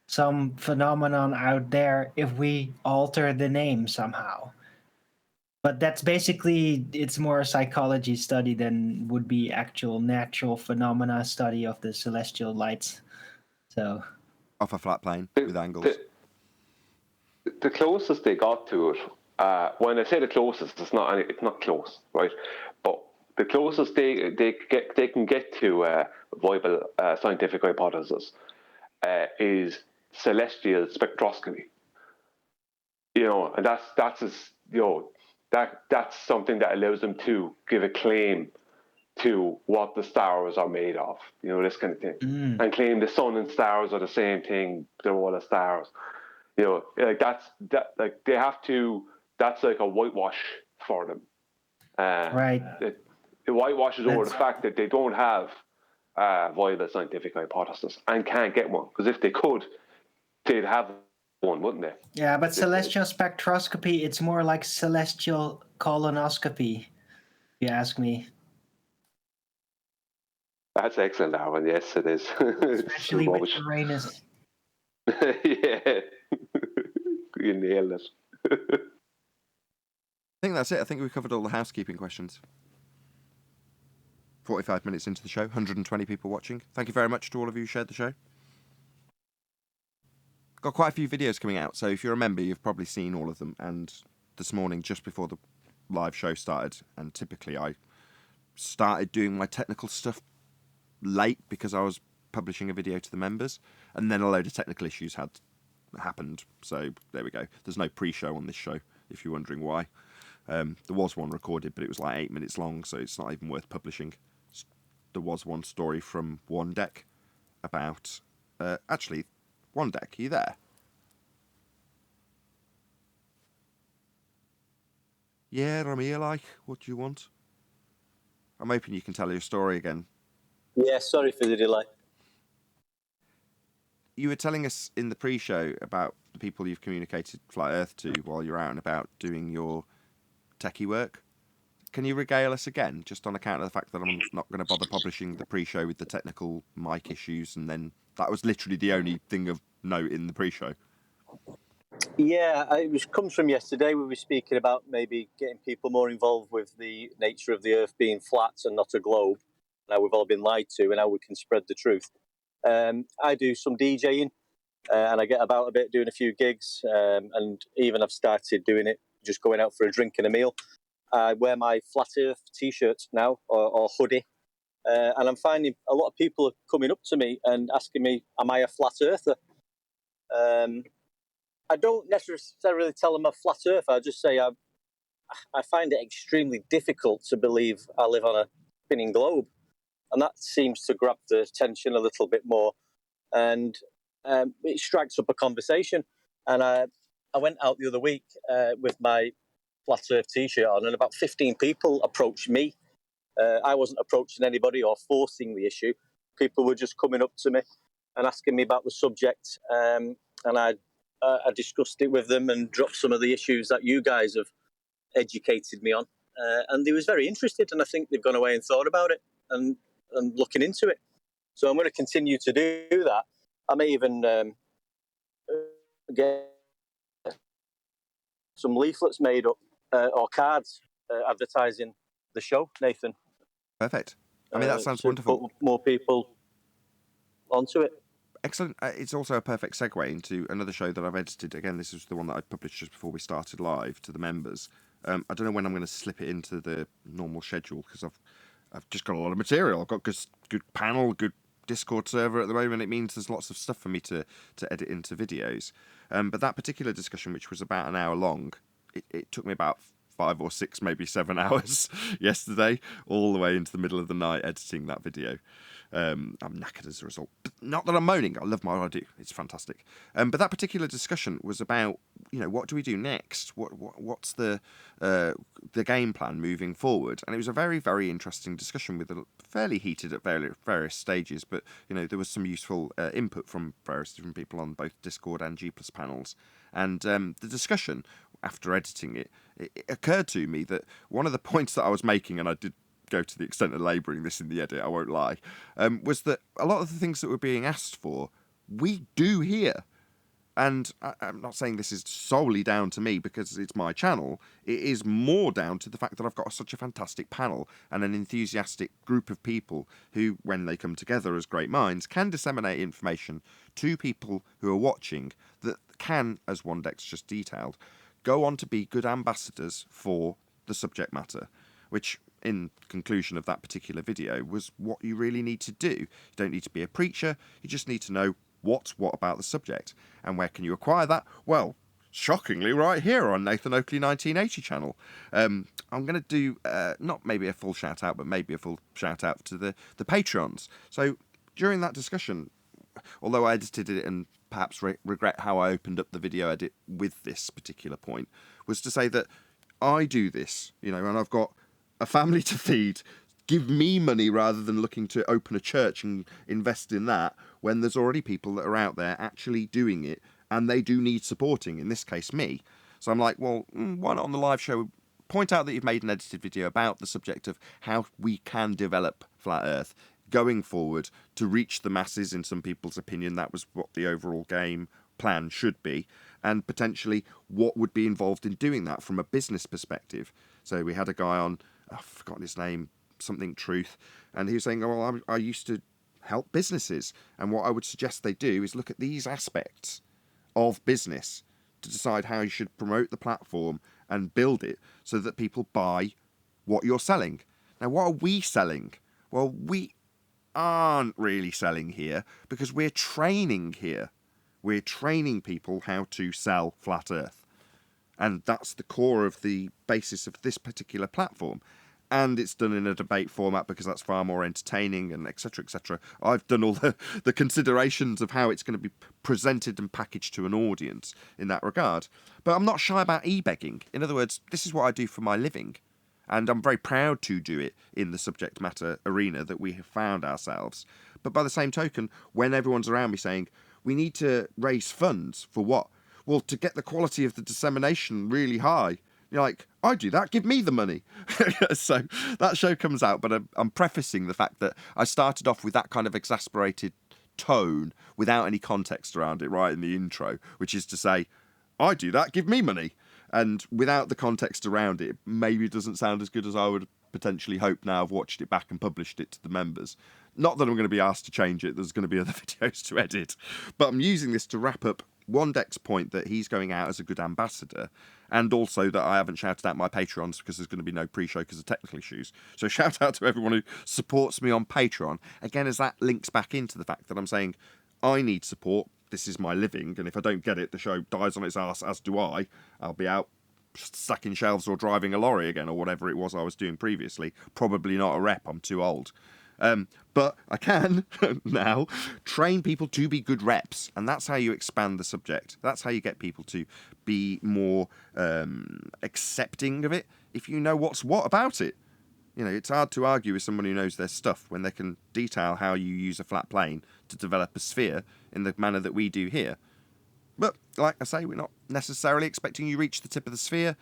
some phenomenon out there if we alter the name somehow? But that's basically, it's more a psychology study than would be actual natural phenomena study of the celestial lights. So Off a flat plane with angles. The closest they got to it, when I say the closest, it's not close, right? But the closest they can get to a viable scientific hypothesis is celestial spectroscopy. And that's something that allows them to give a claim to what the stars are made of, this kind of thing, and claim the sun and stars are the same thing. They're all the stars, like they have to. That's like a whitewash for them, right. It whitewashes over the fact that they don't have a viable scientific hypothesis and can't get one, because if they could, they'd have one, wouldn't they? Yeah, but celestial spectroscopy, it's more like celestial colonoscopy, if you ask me. That's excellent, Darwin. Yes, it is. Especially with Uranus. Yeah. You nailed it. I think that's it. I think we covered all the housekeeping questions. 45 minutes into the show, 120 people watching. Thank you very much to all of you who shared the show. Got quite a few videos coming out, so if you're a member, you've probably seen all of them. And this morning, just before the live show started, and typically I started doing my technical stuff late because I was publishing a video to the members, and then a load of technical issues had happened. So there we go. There's no pre-show on this show, if you're wondering why. There was one recorded, but it was like 8 minutes long, so it's not even worth publishing. There was one story from One Deck about... actually, One Deck, are you there? Yeah, I'm here, like. What do you want? I'm hoping you can tell your story again. Yeah, sorry for the delay. You were telling us in the pre-show about the people you've communicated Flat Earth to while you're out and about doing your techie work. Can you regale us again, just on account of the fact that I'm not going to bother publishing the pre-show with the technical mic issues, and then that was literally the only thing of note in the pre-show? Yeah, it comes from yesterday. We were speaking about maybe getting people more involved with the nature of the Earth being flat and not a globe. Now we've all been lied to, and how we can spread the truth. I do some DJing, and I get about a bit, doing a few gigs, and even I've started doing it, just going out for a drink and a meal. I wear my Flat Earth T-shirt now, or hoodie, and I'm finding a lot of people are coming up to me and asking me, am I a flat earther? I don't necessarily tell them I'm a flat earther. I just say I find it extremely difficult to believe I live on a spinning globe. And that seems to grab the attention a little bit more. And it strikes up a conversation. And I went out the other week with my Flat Earth T-shirt on, and about 15 people approached me. I wasn't approaching anybody or forcing the issue. People were just coming up to me and asking me about the subject. And I discussed it with them and dropped some of the issues that you guys have educated me on. And they was very interested, and I think they've gone away and thought about it and looking into it. So I'm going to continue to do that. I may even get some leaflets made up or cards advertising the show, Nathan. Perfect. I mean, that sounds wonderful. Put more people onto it. Excellent. It's also a perfect segue into another show that I've edited. Again, this is the one that I published just before we started live to the members. I don't know when I'm going to slip it into the normal schedule, because I've just got a lot of material. I've got good panel, good Discord server at the moment. It means there's lots of stuff for me to edit into videos. But that particular discussion, which was about an hour long, it took me about 5 or 6, maybe 7 hours yesterday, all the way into the middle of the night editing that video. I'm knackered as a result. But not that I'm moaning. I love what I do. It's fantastic. But that particular discussion was about, what do we do next? What's the game plan moving forward? And it was a very, very interesting discussion with fairly heated at various stages. But there was some useful input from various different people on both Discord and G+ panels. And the discussion, after editing it occurred to me that one of the points that I was making, and I did go to the extent of labouring this in the edit, I won't lie, was that a lot of the things that were being asked for, we do here. And I'm not saying this is solely down to me because it's my channel. It is more down to the fact that I've got such a fantastic panel and an enthusiastic group of people who, when they come together as great minds, can disseminate information to people who are watching that can, as Wandex just detailed, go on to be good ambassadors for the subject matter, which, in conclusion of that particular video, was what you really need to do. You don't need to be a preacher, you just need to know what's what about the subject. And where can you acquire that? Well, shockingly, right here on Nathan Oakley 1980 channel. I'm going to do, not maybe a full shout out, but maybe a full shout out to the Patreons. So during that discussion, although I edited it and perhaps regret how I opened up the video edit with this particular point, was to say that I do this, and I've got a family to feed. Give me money rather than looking to open a church and invest in that, when there's already people that are out there actually doing it, and they do need supporting, in this case me. So I'm like, well, why not on the live show point out that you've made an edited video about the subject of how we can develop Flat Earth going forward to reach the masses. In some people's opinion, that was what the overall game plan should be, and potentially what would be involved in doing that from a business perspective. So we had a guy on, I've forgotten his name, something Truth, and he was saying, oh, well, I used to help businesses, and what I would suggest they do is look at these aspects of business to decide how you should promote the platform and build it so that people buy what you're selling. Now, what are we selling? Well, we aren't really selling here because we're training here. We're training people how to sell Flat Earth. And that's the core of the basis of this particular platform. And it's done in a debate format because that's far more entertaining, and etc, etc. I've done all the considerations of how it's going to be presented and packaged to an audience in that regard. But I'm not shy about e-begging. In other words, this is what I do for my living. And I'm very proud to do it in the subject matter arena that we have found ourselves. But by the same token, when everyone's around me saying, we need to raise funds for what? Well, to get the quality of the dissemination really high. You're like, I do that, give me the money. So that show comes out, but I'm prefacing the fact that I started off with that kind of exasperated tone without any context around it right in the intro, which is to say, I do that, give me money. And without the context around it, maybe it doesn't sound as good as I would potentially hope now I've watched it back and published it to the members. Not that I'm going to be asked to change it, there's going to be other videos to edit, but I'm using this to wrap up Wandeck's point that he's going out as a good ambassador, and also that I haven't shouted out my Patrons because there's going to be no pre-show because of technical issues. So shout out to everyone who supports me on Patreon, again, as that links back into the fact that I'm saying I need support, this is my living, and if I don't get it, the show dies on its arse, as do I. I'll be out stacking shelves or driving a lorry again, or whatever it was I was doing previously. Probably not a rep, I'm too old. But I can now train people to be good reps, and that's how you expand the subject. That's how you get people to be more accepting of it if you know what's what about it. It's hard to argue with someone who knows their stuff when they can detail how you use a flat plane to develop a sphere in the manner that we do here. But, like I say, we're not necessarily expecting you reach the tip of the spear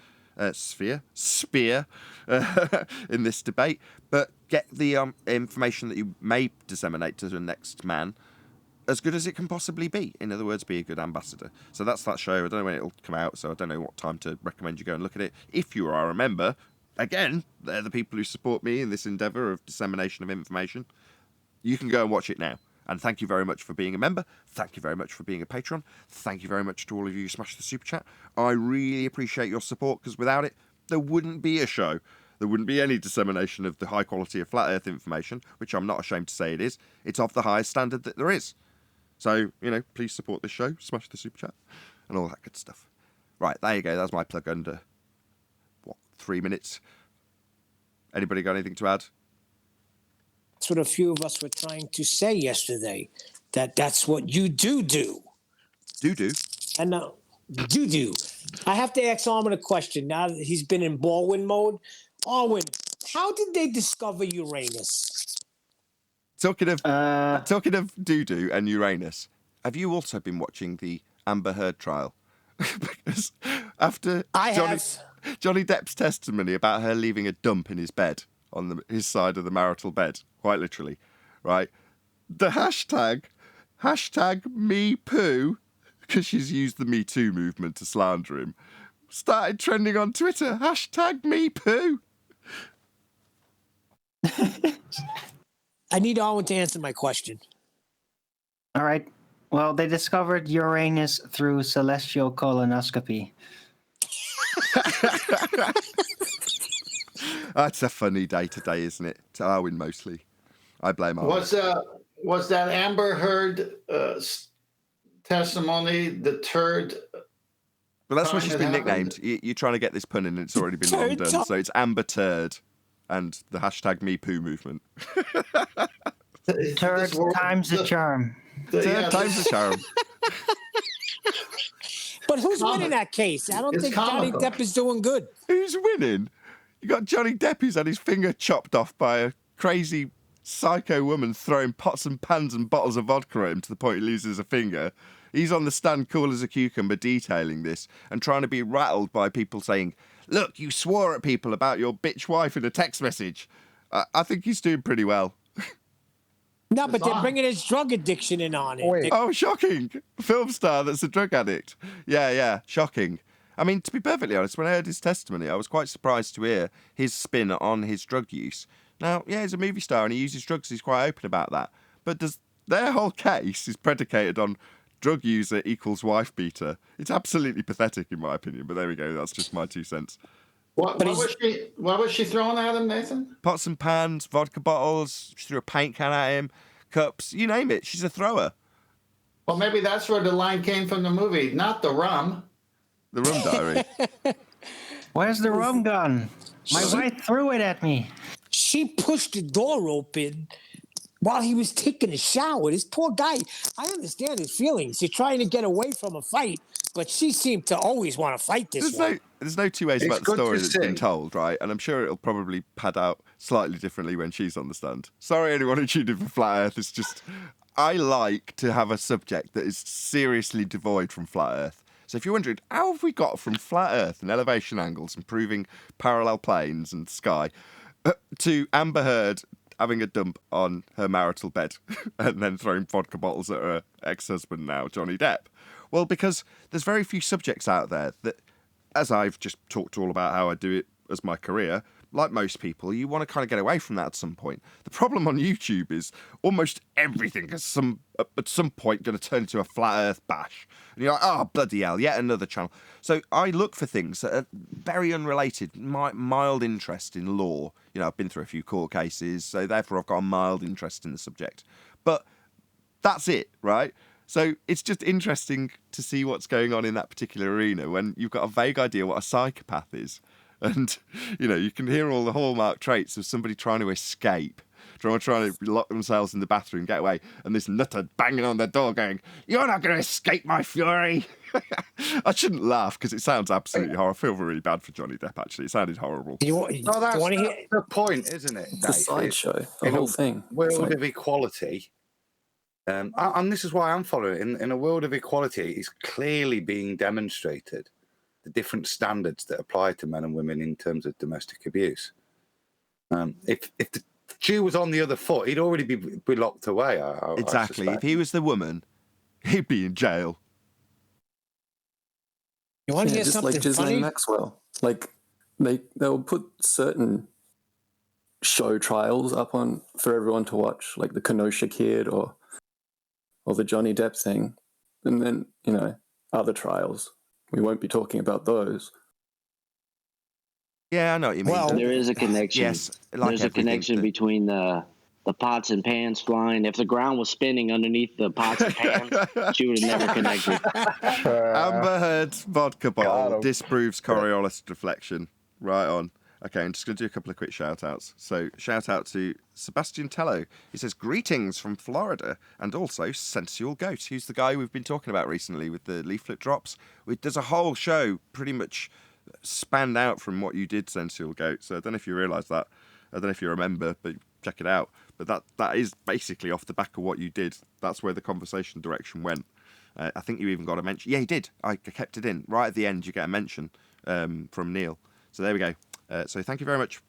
in this debate, but get the information that you may disseminate to the next man as good as it can possibly be. In other words, be a good ambassador. So that's that show. I don't know when it'll come out, so I don't know what time to recommend you go and look at it. If you are a member, again, they're the people who support me in this endeavour of dissemination of information. You can go and watch it now. And thank you very much for being a member. Thank you very much for being a patron. Thank you very much to all of you who smashed the super chat. I really appreciate your support, because without it, there wouldn't be a show. There wouldn't be any dissemination of the high quality of Flat Earth information, which I'm not ashamed to say it is. It's of the highest standard that there is. So, please support this show, smash the super chat, and all that good stuff. Right, there you go. That's my plug under 3 minutes. Anybody got anything to add? That's what a few of us were trying to say yesterday, that's what you do. Do. And now, do. I have to ask Armin a question now that he's been in Baldwin mode. Armin, how did they discover Uranus? Talking of doo-doo and Uranus, have you also been watching the Amber Heard trial? Because after Johnny Depp's testimony about her leaving a dump in his bed, on his side of the marital bed, quite literally, right? The hashtag me poo, because she's used the Me Too movement to slander him, started trending on Twitter. Hashtag me poo. I need Arwen to answer my question. All right. Well, they discovered Uranus through celestial colonoscopy. That's a funny day today, isn't it? To Arwen mostly. I blame Arwen. Was that Amber Heard testimony the turd? But that's what she's been nicknamed. You're trying to get this pun in, and it's already been long done. So it's Amber Turd and the hashtag Me Poo movement. Turd times the charm. Turd times the charm. But who's winning that case? I don't think Johnny Depp is doing good. Who's winning? You got Johnny Depp who's had his finger chopped off by a crazy psycho woman throwing pots and pans and bottles of vodka at him to the point he loses a finger. He's on the stand cool as a cucumber detailing this and trying to be rattled by people saying, look, you swore at people about your bitch wife in a text message. I think he's doing pretty well. No, but they're bringing his drug addiction in on it. Oh, shocking. Film star that's a drug addict. Yeah, shocking. I mean, to be perfectly honest, when I heard his testimony, I was quite surprised to hear his spin on his drug use. Now, yeah, he's a movie star and he uses drugs. He's quite open about that. But their whole case is predicated on drug user equals wife beater. It's absolutely pathetic, in my opinion. But there we go. That's just my 2 cents. What was she throwing at him, Nathan? Pots and pans, vodka bottles. She threw a paint can at him, cups. You name it. She's a thrower. Well, maybe that's where the line came from the movie, not the rum. The rum diary. Where's the rum gone? My wife threw it at me. She pushed the door open while he was taking a shower. This poor guy, I understand his feelings. He's trying to get away from a fight, but she seemed to always want to fight this one. There's no two ways about the story that's been told, right? And I'm sure it'll probably pad out slightly differently when she's on the stand. Sorry, anyone who tuned in for Flat Earth. It's just, I like to have a subject that is seriously devoid from Flat Earth. So if you're wondering, how have we got from flat Earth and elevation angles and proving parallel planes and sky to Amber Heard having a dump on her marital bed and then throwing vodka bottles at her ex-husband now, Johnny Depp? Well, because there's very few subjects out there that, as I've just talked all about how I do it as my career, like most people, you want to kind of get away from that at some point. The problem on YouTube is almost everything is at some point going to turn into a flat Earth bash. And you're like, oh, bloody hell, yet another channel. So I look for things that are very unrelated, mild interest in law. You know, I've been through a few court cases, so therefore I've got a mild interest in the subject. But that's it, right? So it's just interesting to see what's going on in that particular arena when you've got a vague idea what a psychopath is. And, you know, you can hear all the hallmark traits of somebody trying to escape, trying to lock themselves in the bathroom, get away, and this nutter banging on their door going, you're not going to escape my fury. I shouldn't laugh because it sounds absolutely horrible. I feel really bad for Johnny Depp, actually. It sounded horrible. That's the point, isn't it, Dave? The sideshow, the whole thing. World of equality. And this is why I'm following it. In a world of equality, it's clearly being demonstrated the different standards that apply to men and women in terms of domestic abuse. If the Jew was on the other foot, he'd already be locked away. Exactly. If he was the woman, he'd be in jail. You want to hear something like Ghislaine funny? Maxwell. Like they'll put certain show trials up on for everyone to watch, like the Kenosha Kid or the Johnny Depp thing, and then other trials. We won't be talking about those. Yeah, I know what you mean. Well, there is a connection. Yes, there's a connection between the pots and pans flying. If the ground was spinning underneath the pots and pans, she would have never connected. Amber Heard's vodka bottle disproves Coriolis deflection. Right on. Okay, I'm just going to do a couple of quick shout-outs. So, shout-out to Sebastian Tello. He says, greetings from Florida, and also Sensual Goat, who's the guy we've been talking about recently with the leaflet drops. There's a whole show pretty much spanned out from what you did, Sensual Goat. So I don't know if you realise that. I don't know if you remember, but check it out. But that is basically off the back of what you did. That's where the conversation direction went. I think you even got a mention. Yeah, you did. I kept it in. Right at the end, you get a mention from Neil. So there we go. So thank you very much,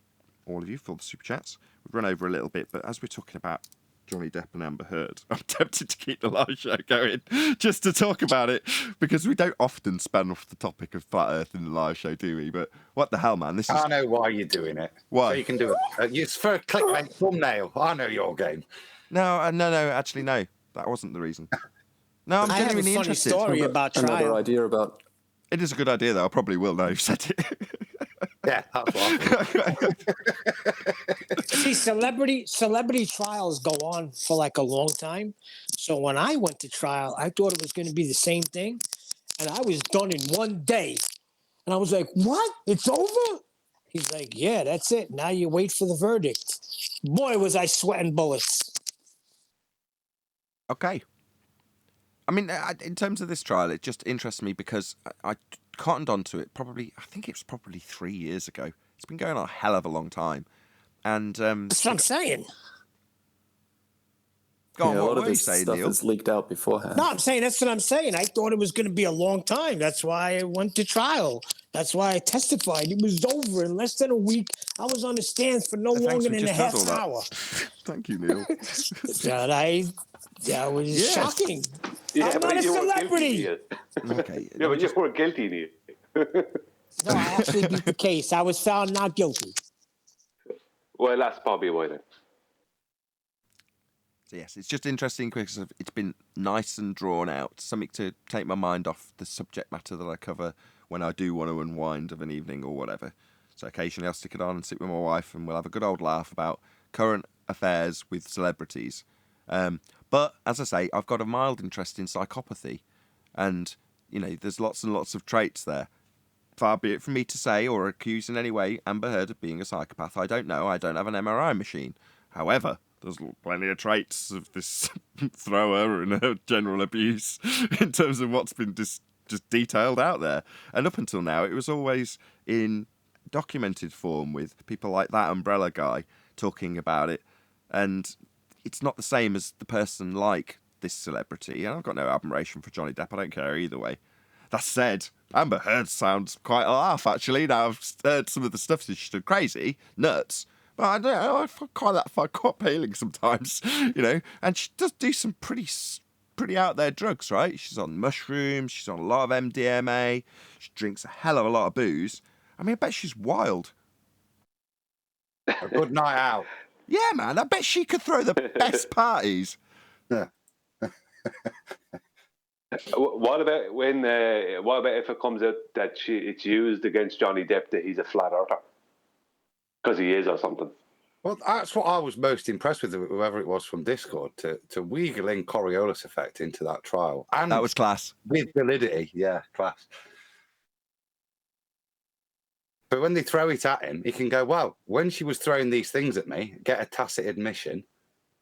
all of you, for the super chats. We've run over a little bit, but as we're talking about Johnny Depp and Amber Heard, I'm tempted to keep the live show going just to talk about it, because we don't often span off the topic of flat Earth in the live show, do we? But what the hell, man? This is... I know why you're doing it. Why? So you can do it. It's for a clickbait thumbnail. I know your game. No, actually, no. That wasn't the reason. No, I'm I have a genuinely funny interested. story about Another trial. idea about... It is a good idea, though. I probably will now you've said it. Yeah, that's what See, celebrity trials go on for like a long time. So when I went to trial, I thought it was going to be the same thing, and I was done in one day. And I was like, "What? It's over?" He's like, "Yeah, that's it. Now you wait for the verdict." Boy, was I sweating bullets. Okay. I mean, in terms of this trial, it just interests me because I cottoned onto it I think it was probably 3 years ago. It's been going on a hell of a long time. And That's what I'm saying. Go on, a lot what of were you this saying, stuff Neil? is leaked out beforehand. No, I'm saying that's what I'm saying. I thought it was going to be a long time. That's why I went to trial. That's why I testified. It was over in less than a week. I was on the stand for no Thanks, longer we than a just half heard all that. hour. Thank you, Neil. That was Yes. shocking. Yeah, I'm but not a you were celebrity. guilty, Okay. Yeah, but you were guilty, Neil. No, I actually beat the case. I was found not guilty. Well, that's probably why then. So yes, it's just interesting because it's been nice and drawn out. Something to take my mind off the subject matter that I cover when I do want to unwind of an evening or whatever. So occasionally I'll stick it on and sit with my wife and we'll have a good old laugh about current affairs with celebrities. But as I say, I've got a mild interest in psychopathy. And, you know, there's lots and lots of traits there. Far be it from me to say or accuse in any way Amber Heard of being a psychopath. I don't know. I don't have an MRI machine. However, there's plenty of traits of this thrower and her general abuse in terms of what's been just detailed out there. And up until now, it was always in documented form with people like that Umbrella guy talking about it. And it's not the same as the person like this celebrity. And I've got no admiration for Johnny Depp. I don't care either way. That said, Amber Heard sounds quite a laugh, actually. Now I've heard some of the stuff she's done crazy, nuts. But I don't know, I find quite appealing sometimes, you know. And she does do some pretty out there drugs, right? She's on mushrooms, she's on a lot of MDMA, she drinks a hell of a lot of booze. I mean, I bet she's wild. A good night out. Yeah, man, I bet she could throw the best parties. Yeah. What about if it comes out that it's used against Johnny Depp that he's a flat earther? Because he is or something. Well, that's what I was most impressed with, whoever it was from Discord, to wheedle in Coriolis effect into that trial. And that was class. With validity, yeah, class. But when they throw it at him, he can go, well, when she was throwing these things at me, get a tacit admission,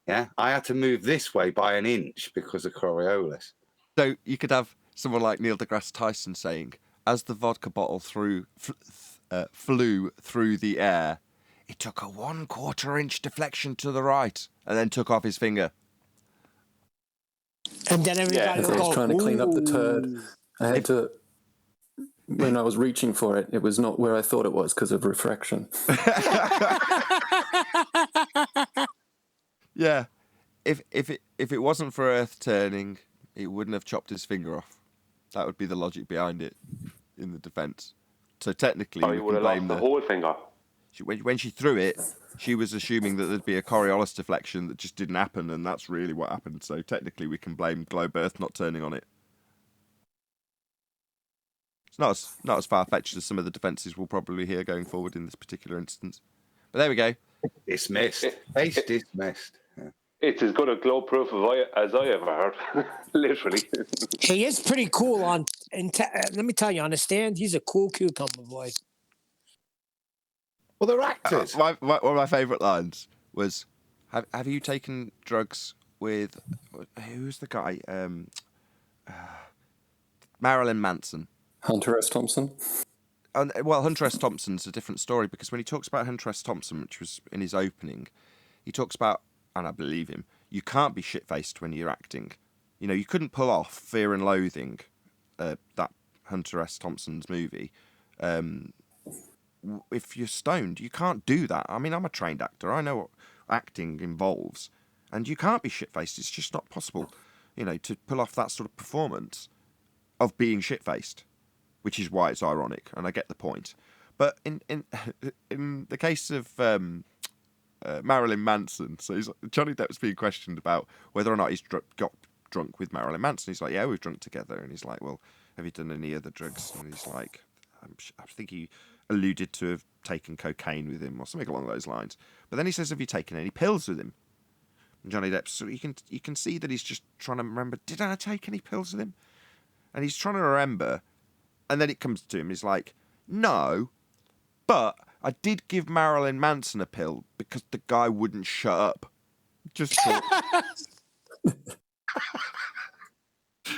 yeah, I had to move this way by an inch because of Coriolis. So you could have someone like Neil deGrasse Tyson saying, as the vodka bottle flew through the air, it took a 1/4 inch deflection to the right and then took off his finger. And then everybody As I was trying to clean up the turd, I had to, when I was reaching for it, it was not where I thought it was because of refraction. Yeah. If it wasn't for Earth turning, it wouldn't have chopped his finger off. That would be the logic behind it in the defence. So technically, Or he would have lost the whole finger. When she threw it, she was assuming that there'd be a Coriolis deflection that just didn't happen, and that's really what happened. So technically, we can blame globe Earth not turning on it. It's not as far-fetched as some of the defences we'll probably hear going forward in this particular instance. But there we go. Dismissed. Case dismissed. Yeah. It's as good a globe proof as I ever heard. Literally. He is pretty cool let me tell you, on the stand, he's a cool cucumber boy. Well, they're actors. One of my favourite lines was, "Have you taken drugs with who's the guy? Marilyn Manson." Hunter S. Thompson. Well, Hunter S. Thompson's a different story, because when he talks about Hunter S. Thompson, which was in his opening, he talks about, and I believe him, you can't be shit-faced when you're acting. You know, you couldn't pull off Fear and Loathing, that Hunter S. Thompson's movie, if you're stoned. You can't do that. I mean, I'm a trained actor. I know what acting involves, and you can't be shit-faced. It's just not possible, you know, to pull off that sort of performance of being shit-faced, which is why it's ironic, and I get the point. But in the case of Marilyn Manson, so Johnny Depp's being questioned about whether or not he's got drunk with Marilyn Manson. He's like, yeah, we've drunk together. And he's like, well, have you done any other drugs? And he's like, I think he alluded to have taken cocaine with him or something along those lines. But then he says, have you taken any pills with him? And Johnny Depp, so you can see that he's just trying to remember, did I take any pills with him? And he's trying to remember. And then it comes to him. He's like, no, but I did give Marilyn Manson a pill because the guy wouldn't shut up. Just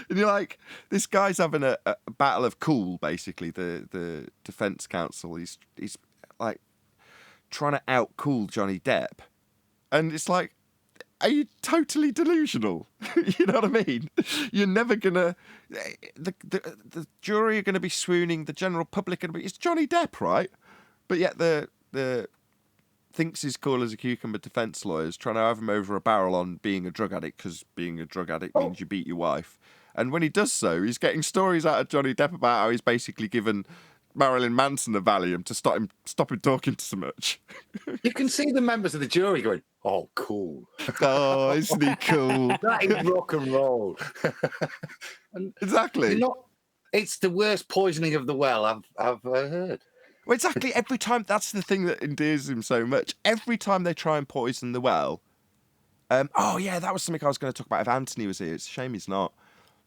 and you're like, this guy's having a battle of cool, basically, the defense counsel. He's like trying to out-cool Johnny Depp. And it's like, are you totally delusional? You know what I mean? You're never gonna. The jury are gonna be swooning. The general public are gonna be. It's Johnny Depp, right? But yet the thinks he's cool as a cucumber defense lawyers trying to have him over a barrel on being a drug addict, because being a drug addict means you beat your wife. And when he does so, he's getting stories out of Johnny Depp about how he's basically given Marilyn Manson a Valium to stop him talking so much. You can see the members of the jury going, oh, cool. Oh, isn't he cool? That is rock and roll. And exactly. It's the worst poisoning of the well I've heard. Well, exactly. Every time, that's the thing that endears him so much. Every time they try and poison the well. Oh, yeah, that was something I was going to talk about if Anthony was here. It's a shame he's not.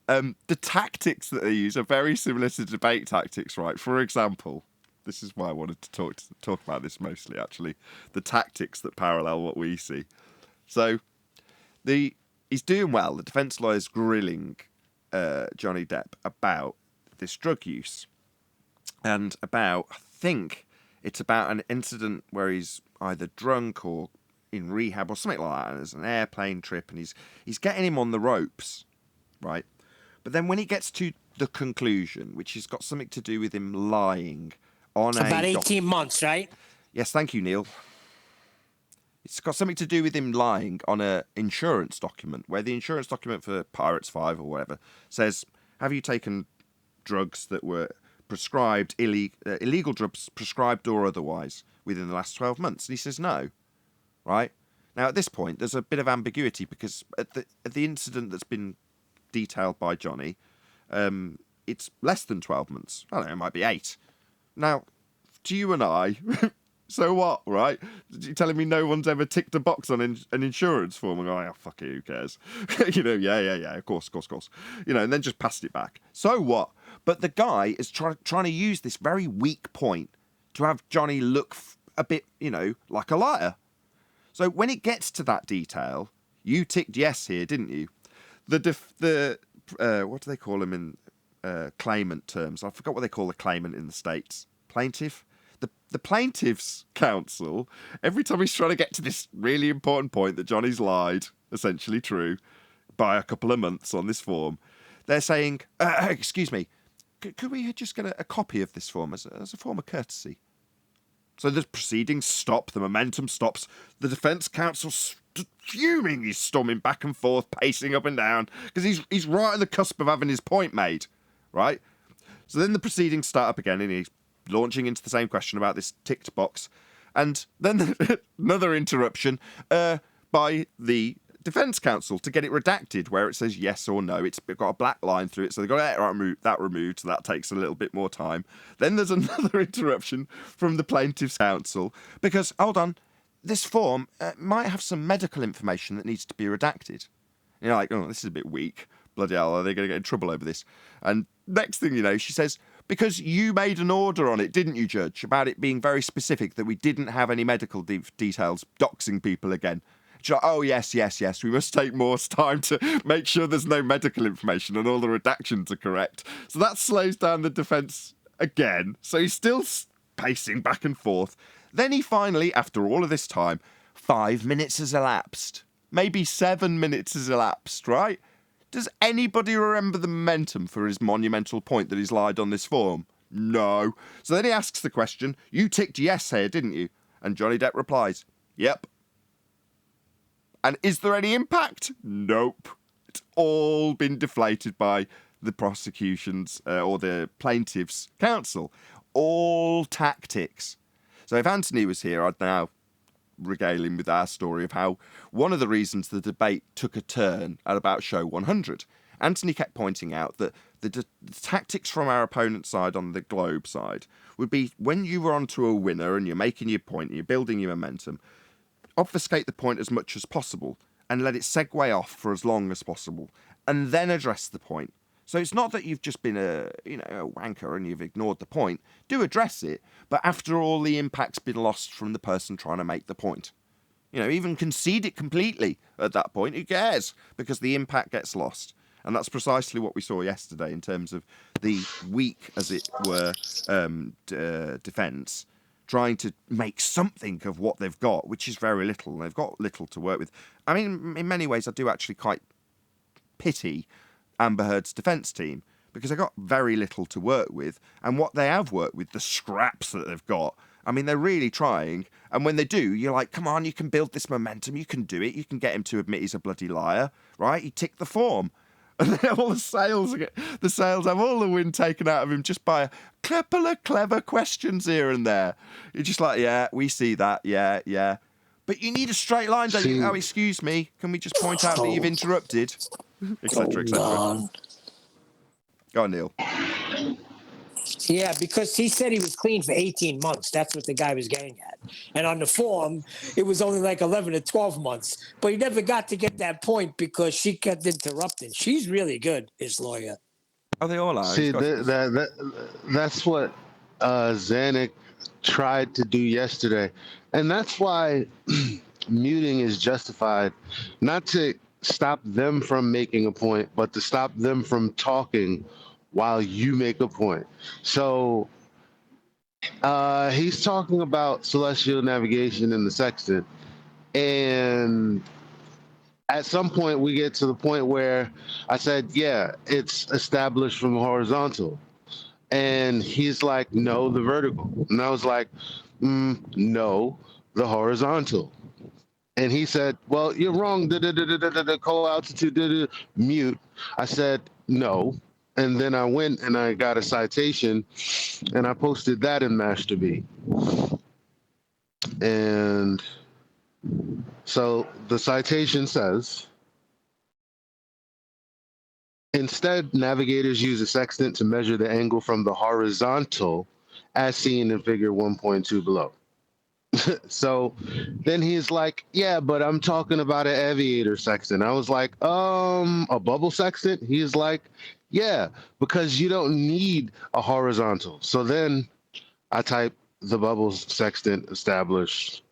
The tactics that they use are very similar to debate tactics, right? For example, this is why I wanted to talk about this mostly, actually. The tactics that parallel what we see. So, he's doing well. The defence lawyer's grilling Johnny Depp about this drug use. And about, I think it's about an incident where he's either drunk or in rehab or something like that. And there's an airplane trip and he's getting him on the ropes, right? But then when he gets to the conclusion, which has got something to do with him lying on about 18 months, right? Yes, thank you, Neil. It's got something to do with him lying on an insurance document, where the insurance document for Pirates 5 or whatever says, have you taken drugs that were prescribed, illegal drugs prescribed or otherwise within the last 12 months? And he says no, right? Now, at this point, there's a bit of ambiguity, because at the incident that's been detailed by Johnny, it's less than 12 months. I don't know, it might be 8. Now, to you and I, so what, right? You're telling me no one's ever ticked a box on an insurance form and going, oh, fuck it, who cares? You know, yeah, of course. You know, and then just passed it back. So what? But the guy is trying to use this very weak point to have Johnny look a bit, you know, like a liar. So when it gets to that detail, you ticked yes here, didn't you? The what do they call him in claimant terms? I forgot what they call the claimant in the States. Plaintiff? The plaintiff's counsel, every time he's trying to get to this really important point that Johnny's lied, essentially true, by a couple of months on this form, they're saying, excuse me, could we just get a copy of this form as a form of courtesy? So the proceedings stop, the momentum stops, the defence counsel's fuming, he's storming back and forth, pacing up and down, because he's right on the cusp of having his point made, right? So then the proceedings start up again, and he's launching into the same question about this ticked box, and then another interruption by the defence counsel to get it redacted, where it says yes or no. It's got a black line through it, so they've got that removed, so that takes a little bit more time. Then there's another interruption from the plaintiff's counsel, because, hold on, this form might have some medical information that needs to be redacted. You're like, oh, this is a bit weak. Bloody hell, are they going to get in trouble over this? And next thing you know, she says, Because you made an order on it, didn't you, Judge, about it being very specific that we didn't have any medical details, doxing people again. She's like, oh, yes, we must take more time to make sure there's no medical information and all the redactions are correct. So that slows down the defence again. So he's still pacing back and forth. Then he finally, after all of this time, 5 minutes has elapsed. Maybe 7 minutes has elapsed, right? Does anybody remember the momentum for his monumental point that he's lied on this form? No. So then he asks the question, you ticked yes here, didn't you? And Johnny Depp replies, yep. And is there any impact? Nope. It's all been deflated by the prosecution's or the plaintiff's counsel. All tactics. So if Anthony was here, I'd now regale him with our story of how one of the reasons the debate took a turn at about show 100. Anthony kept pointing out that the tactics from our opponent's side on the Globe side would be when you were onto a winner and you're making your point and you're building your momentum, obfuscate the point as much as possible and let it segue off for as long as possible and then address the point. So it's not that you've just been a wanker and you've ignored the point. Do address it, but after all the impact's been lost from the person trying to make the point. Even concede it completely at that point. Who cares? Because the impact gets lost. And that's precisely what we saw yesterday in terms of the weak, as it were, defence, trying to make something of what they've got, which is very little. And they've got little to work with. I mean, in many ways, I do actually quite pity Amber Heard's defence team because they've got very little to work with. And what they have worked with, the scraps that they've got, I mean, they're really trying. And when they do, you're like, come on, you can build this momentum. You can do it. You can get him to admit he's a bloody liar, right? He ticked the form. And then all the sales have all the wind taken out of him just by a couple of clever questions here and there. You're just like, yeah, we see that. Yeah. But you need a straight line, don't you? Oh, excuse me. Can we just point out that you've interrupted? Etc. Go on, Neil. Yeah, because he said he was clean for 18 months. That's what the guy was getting at. And on the form, it was only like 11 to 12 months. But he never got to get that point because she kept interrupting. She's really good, his lawyer. Oh, they all are. See, that's what Zanuck tried to do yesterday. And that's why muting is justified. Not to stop them from making a point, but to stop them from talking while you make a point. So he's talking about celestial navigation in the sextant. And at some point we get to the point where I said, yeah, it's established from the horizontal. And he's like, no, the vertical. And I was like, no, the horizontal. And he said, well, you're wrong. Co-altitude, mute. I said, no. And then I went and I got a citation and I posted that in Master B. And so the citation says, instead, navigators use a sextant to measure the angle from the horizontal as seen in figure 1.2 below. So then he's like, yeah, but I'm talking about an aviator sextant. I was like, a bubble sextant? He's like, yeah, because you don't need a horizontal. So then I type the bubble sextant established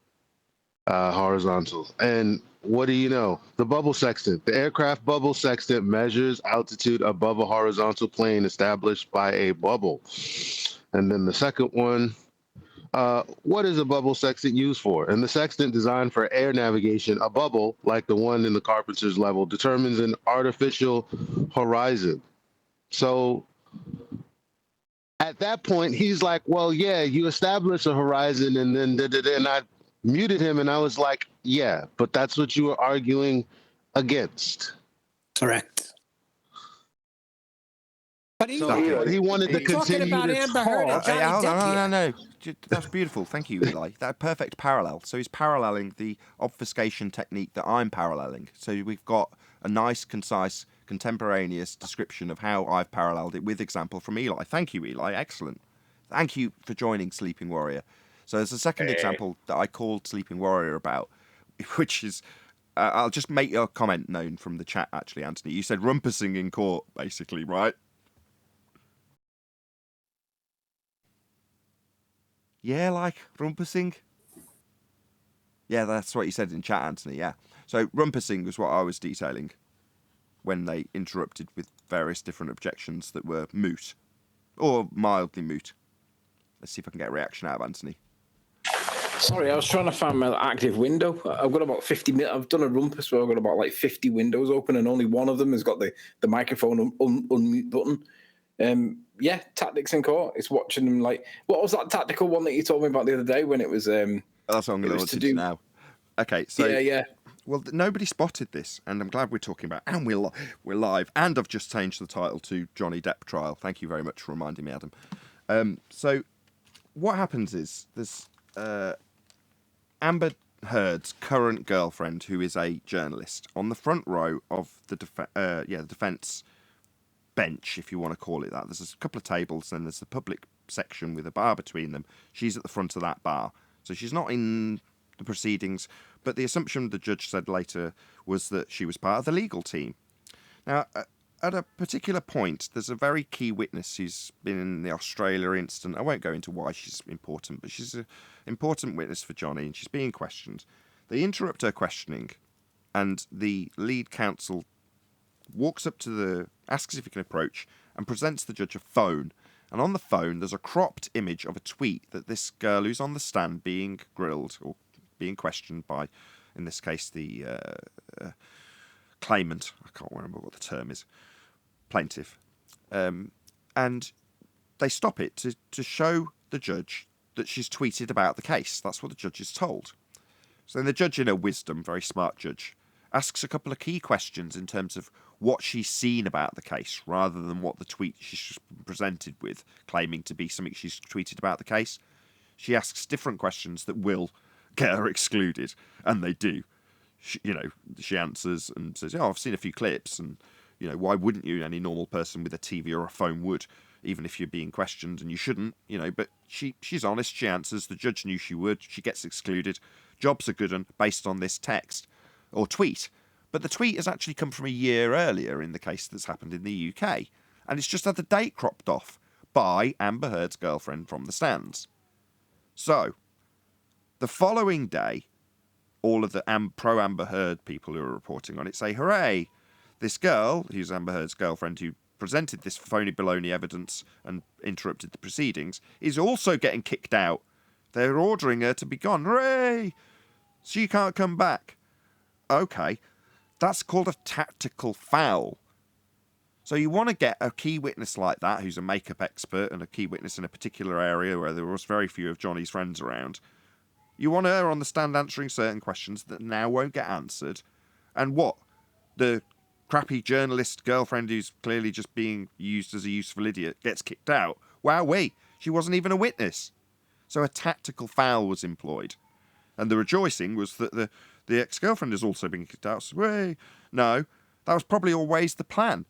horizontal. And what do you know? The bubble sextant. The aircraft bubble sextant measures altitude above a horizontal plane established by a bubble. And then the second one, what is a bubble sextant used for? And the sextant designed for air navigation, a bubble, like the one in the carpenter's level, determines an artificial horizon. So at that point, he's like, well, yeah, you establish a horizon and then and I muted him and I was like, yeah, but that's what you were arguing against. Correct. But he wanted to continue about to Amber Heard and talk. Johnny Depp. No. That's beautiful. Thank you, Eli. That perfect parallel. So he's paralleling the obfuscation technique that I'm paralleling. So we've got a nice, concise, contemporaneous description of how I've paralleled it with example from Eli. Thank you, Eli. Excellent. Thank you for joining Sleeping Warrior. So there's a second example that I called Sleeping Warrior about, which is, I'll just make your comment known from the chat, actually, Anthony. You said rumpusing in court, basically, right? Yeah, like rumpusing. Yeah, that's what you said in chat, Anthony, yeah. So rumpusing was what I was detailing when they interrupted with various different objections that were moot. Or mildly moot. Let's see if I can get a reaction out of Anthony. Sorry, I was trying to find my active window. I've got about 50 minutes. I've done a rumpus where I've got about like 50 windows open, and only one of them has got the microphone unmute button. Yeah, tactics in court. It's watching them like. What was that tactical one that you told me about the other day when it was? That's what I'm going to do now. Okay, so yeah. Well, nobody spotted this, and I'm glad we're talking about. And we're live, and I've just changed the title to Johnny Depp trial. Thank you very much for reminding me, Adam. So what happens is there's Amber Heard's current girlfriend, who is a journalist, on the front row of the defence bench, if you want to call it that. There's a couple of tables, and there's the public section with a bar between them. She's at the front of that bar, so she's not in the proceedings. But the assumption the judge said later was that she was part of the legal team. Now, at a particular point, there's a very key witness who's been in the Australia incident. I won't go into why she's important, but she's an important witness for Johnny, and she's being questioned. They interrupt her questioning, and the lead counsel walks up to asks if he can approach, and presents the judge a phone. And on the phone, there's a cropped image of a tweet that this girl who's on the stand being grilled or being questioned by, in this case, the claimant. I can't remember what the term is. Plaintiff. And they stop it to show the judge that she's tweeted about the case. That's what the judge is told. So then the judge, in her wisdom, very smart judge, asks a couple of key questions in terms of what she's seen about the case, rather than what the tweet she's presented with, claiming to be something she's tweeted about the case. She asks different questions that will get her excluded, and they do. She answers and says, I've seen a few clips, and, why wouldn't you? Any normal person with a TV or a phone would, even if you're being questioned, and you shouldn't, but she's honest, she answers, the judge knew she would, she gets excluded. Job's a good one, based on this text, or tweet. But the tweet has actually come from a year earlier in the case that's happened in the UK, and it's just had the date cropped off by Amber Heard's girlfriend from the stands. So, the following day, all of the pro-Amber Heard people who are reporting on it say, hooray, this girl, who's Amber Heard's girlfriend, who presented this phony baloney evidence and interrupted the proceedings, is also getting kicked out. They're ordering her to be gone. Hooray! She can't come back. Okay, that's called a tactical foul. So you want to get a key witness like that, who's a makeup expert and a key witness in a particular area where there was very few of Johnny's friends around. You want her on the stand answering certain questions that now won't get answered. And what? The crappy journalist girlfriend who's clearly just being used as a useful idiot gets kicked out? Wowee, she wasn't even a witness. So a tactical foul was employed. And the rejoicing was that the ex-girlfriend has also been kicked out. So, hey, no, that was probably always the plan.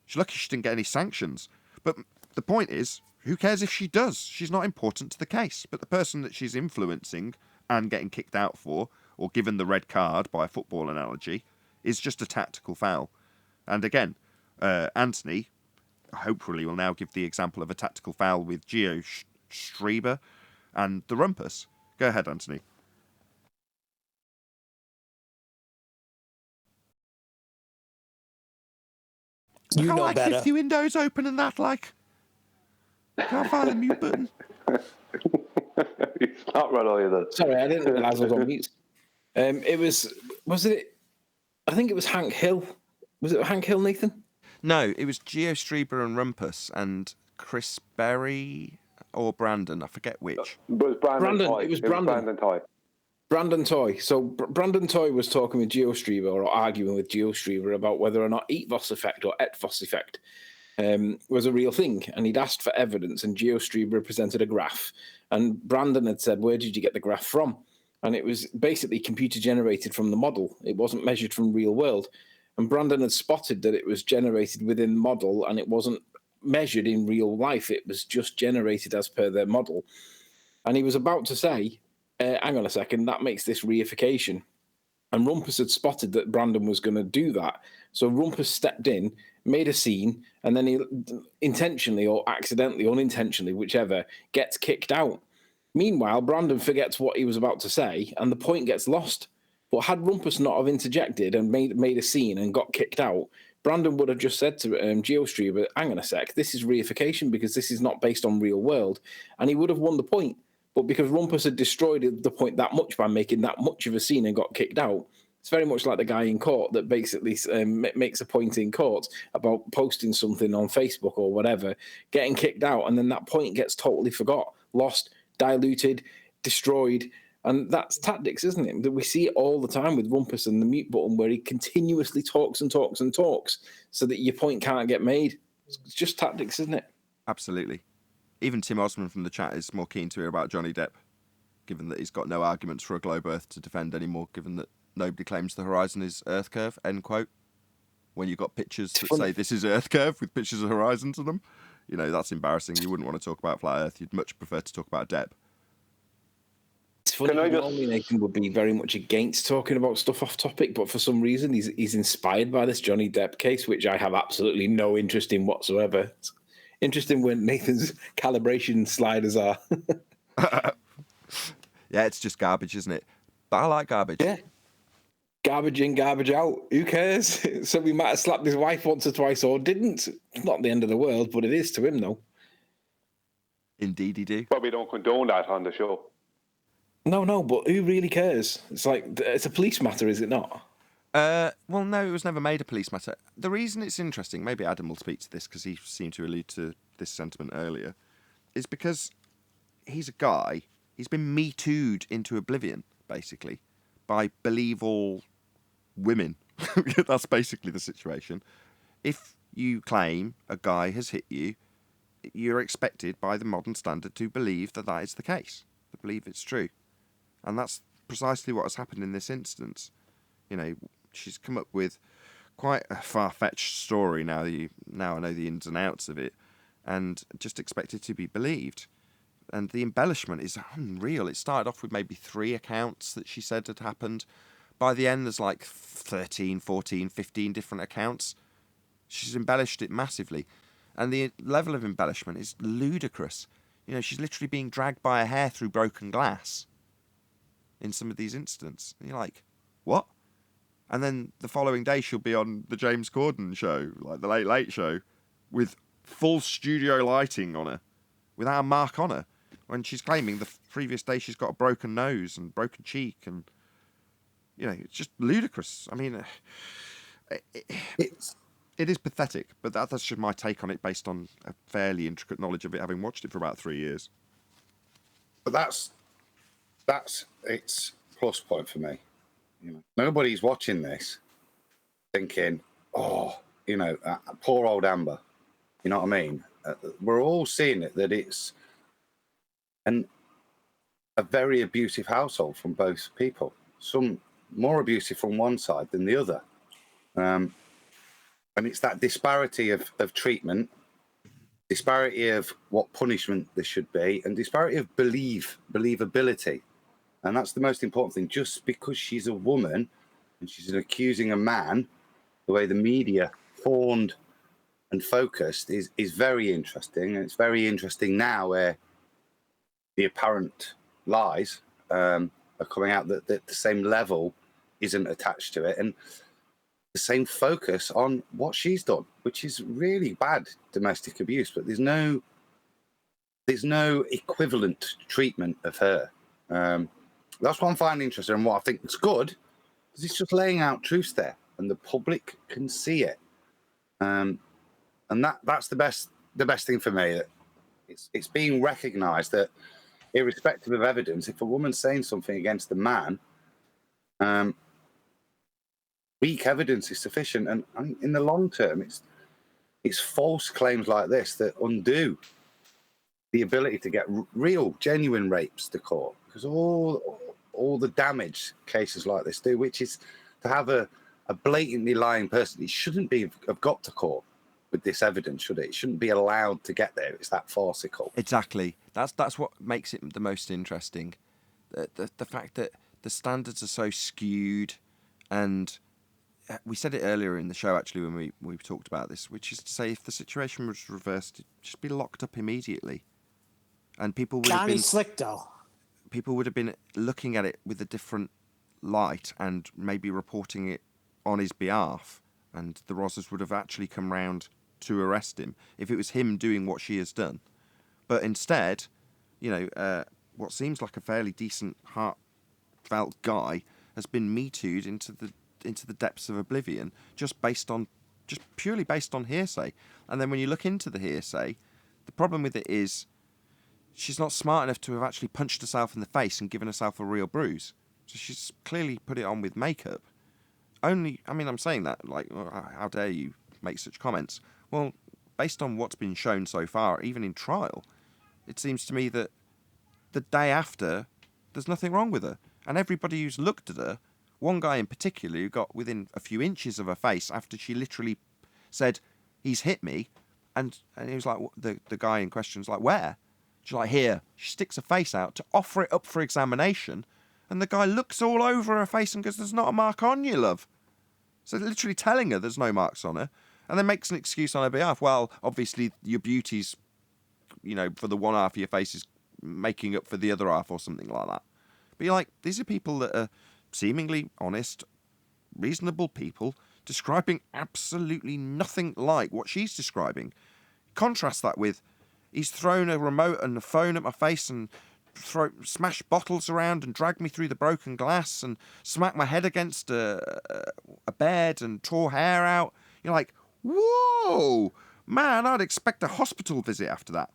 She's lucky she didn't get any sanctions. But the point is, who cares if she does? She's not important to the case. But the person that she's influencing and getting kicked out for, or given the red card by a football analogy, is just a tactical foul. And again, Anthony, hopefully, will now give the example of a tactical foul with Geo Streber and the rumpus. Go ahead, Anthony. You know better. 50 windows open and that, can't find the mute button. It's not right either. Sorry, I didn't realise I was on mute. Was it? I think it was Hank Hill. Was it Hank Hill, Nathan? No, it was Geo Streber and Rumpus and Chris Berry or Brandon. I forget which. It was Brandon. It was Brandon Toy. Brandon Toy. So Brandon Toy was talking with Geo Streber, or arguing with Geo Streber, about whether or not eat Voss effect or et Voss effect was a real thing. And he'd asked for evidence, and Geo Streber presented a graph. And Brandon had said, where did you get the graph from? And it was basically computer generated from the model. It wasn't measured from real world. And Brandon had spotted that it was generated within the model, and it wasn't measured in real life. It was just generated as per their model. And he was about to say, hang on a second, that makes this reification. And Rumpus had spotted that Brandon was going to do that. So Rumpus stepped in, made a scene, and then he intentionally or accidentally, unintentionally, whichever, gets kicked out. Meanwhile, Brandon forgets what he was about to say, and the point gets lost. But had Rumpus not have interjected and made a scene and got kicked out, Brandon would have just said to GeoStreamer, hang on a sec, this is reification because this is not based on real world. And he would have won the point. But because Rumpus had destroyed the point that much by making that much of a scene and got kicked out, it's very much like the guy in court that basically makes a point in court about posting something on Facebook or whatever, getting kicked out, and then that point gets totally forgot, lost, diluted, destroyed. And that's tactics, isn't it? That we see it all the time with Rumpus and the mute button, where he continuously talks and talks and talks so that your point can't get made. It's just tactics, isn't it? Absolutely. Even Tim Osman from the chat is more keen to hear about Johnny Depp, given that he's got no arguments for a globe Earth to defend anymore, given that nobody claims the horizon is Earth curve, end quote. When you've got pictures that say this is Earth curve with pictures of horizon to them, you know, that's embarrassing. You wouldn't want to talk about flat Earth. You'd much prefer to talk about Depp. It's funny, normally Nathan would be very much against talking about stuff off topic, but for some reason he's inspired by this Johnny Depp case, which I have absolutely no interest in whatsoever. It's interesting when Nathan's calibration sliders are. Yeah, it's just garbage, isn't it? But I like garbage. Yeah. Garbage in, garbage out. Who cares? So we might have slapped his wife once or twice or didn't. It's not the end of the world, but it is to him, though. Indeed, he do. But we don't condone that on the show. No, but who really cares? It's like, it's a police matter, is it not? Well, no, it was never made a police matter. The reason it's interesting, maybe Adam will speak to this because he seemed to allude to this sentiment earlier, is because he's a guy, he's been Me Too'd into oblivion, basically, by believe all women. That's basically the situation. If you claim a guy has hit you, you're expected by the modern standard to believe that that is the case, to believe it's true. And that's precisely what has happened in this instance. You know, she's come up with quite a far-fetched story now I know the ins and outs of it, and just expected to be believed. And the embellishment is unreal. It started off with maybe 3 accounts that she said had happened. By the end, there's like 13, 14, 15 different accounts. She's embellished it massively. And the level of embellishment is ludicrous. You know, she's literally being dragged by a hair through broken glass in some of these incidents. And you're like, what? And then the following day she'll be on the James Corden show, like the Late Late Show, with full studio lighting on her, without a mark on her, when she's claiming the previous day she's got a broken nose and broken cheek, and you know, it's just ludicrous. I mean, it is pathetic, but that's just my take on it based on a fairly intricate knowledge of it, having watched it for about 3 years. But that's its plus point for me. You know, nobody's watching this thinking, oh, you know, poor old Amber. You know what I mean? We're all seeing it, that it's a very abusive household from both people. Some more abusive from one side than the other. And it's that disparity of treatment, disparity of what punishment there should be, and disparity of believability. And that's the most important thing. Just because she's a woman and she's accusing a man, the way the media fawned and focused is very interesting. And it's very interesting now where the apparent lies are coming out that the same level isn't attached to it. And the same focus on what she's done, which is really bad domestic abuse, but there's no equivalent treatment of her. That's what I'm finding interesting, and what I think is good, is it's just laying out truths there, and the public can see it. And that's the best thing for me. That it's being recognised that, irrespective of evidence, if a woman's saying something against a man, weak evidence is sufficient, and in the long term, it's false claims like this that undo the ability to get real, genuine rapes to court, because all the damage cases like this do, which is to have a blatantly lying person. It shouldn't have got to court with this evidence, should it? It shouldn't be allowed to get there. It's that farcical. Exactly. That's what makes it the most interesting. The fact that the standards are so skewed, and we said it earlier in the show, actually, when we talked about this, which is to say, if the situation was reversed, it'd just be locked up immediately. And people would have been... Slick, though. people would have been looking at it with a different light and maybe reporting it on his behalf, and the Rozzers would have actually come round to arrest him if it was him doing what she has done. But instead, what seems like a fairly decent, heartfelt guy has been Me Too'd into the depths of oblivion just purely based on hearsay. And then when you look into the hearsay, the problem with it is she's not smart enough to have actually punched herself in the face and given herself a real bruise. So she's clearly put it on with makeup. I'm saying that, like, how dare you make such comments? Well, based on what's been shown so far, even in trial, it seems to me that the day after, there's nothing wrong with her. And everybody who's looked at her, one guy in particular who got within a few inches of her face after she literally said, "He's hit me," and he was like, the guy in question was like, "Where?" She's like, "Here." She sticks her face out to offer it up for examination, and the guy looks all over her face and goes, "There's not a mark on you, love." So literally telling her there's no marks on her, and then makes an excuse on her behalf. Well, obviously your beauty's, for the one half of your face is making up for the other half or something like that. But you're like, these are people that are seemingly honest, reasonable people describing absolutely nothing like what she's describing. Contrast that with, he's thrown a remote and a phone at my face and smashed bottles around and dragged me through the broken glass and smacked my head against a bed and tore hair out. You're like, whoa, man, I'd expect a hospital visit after that.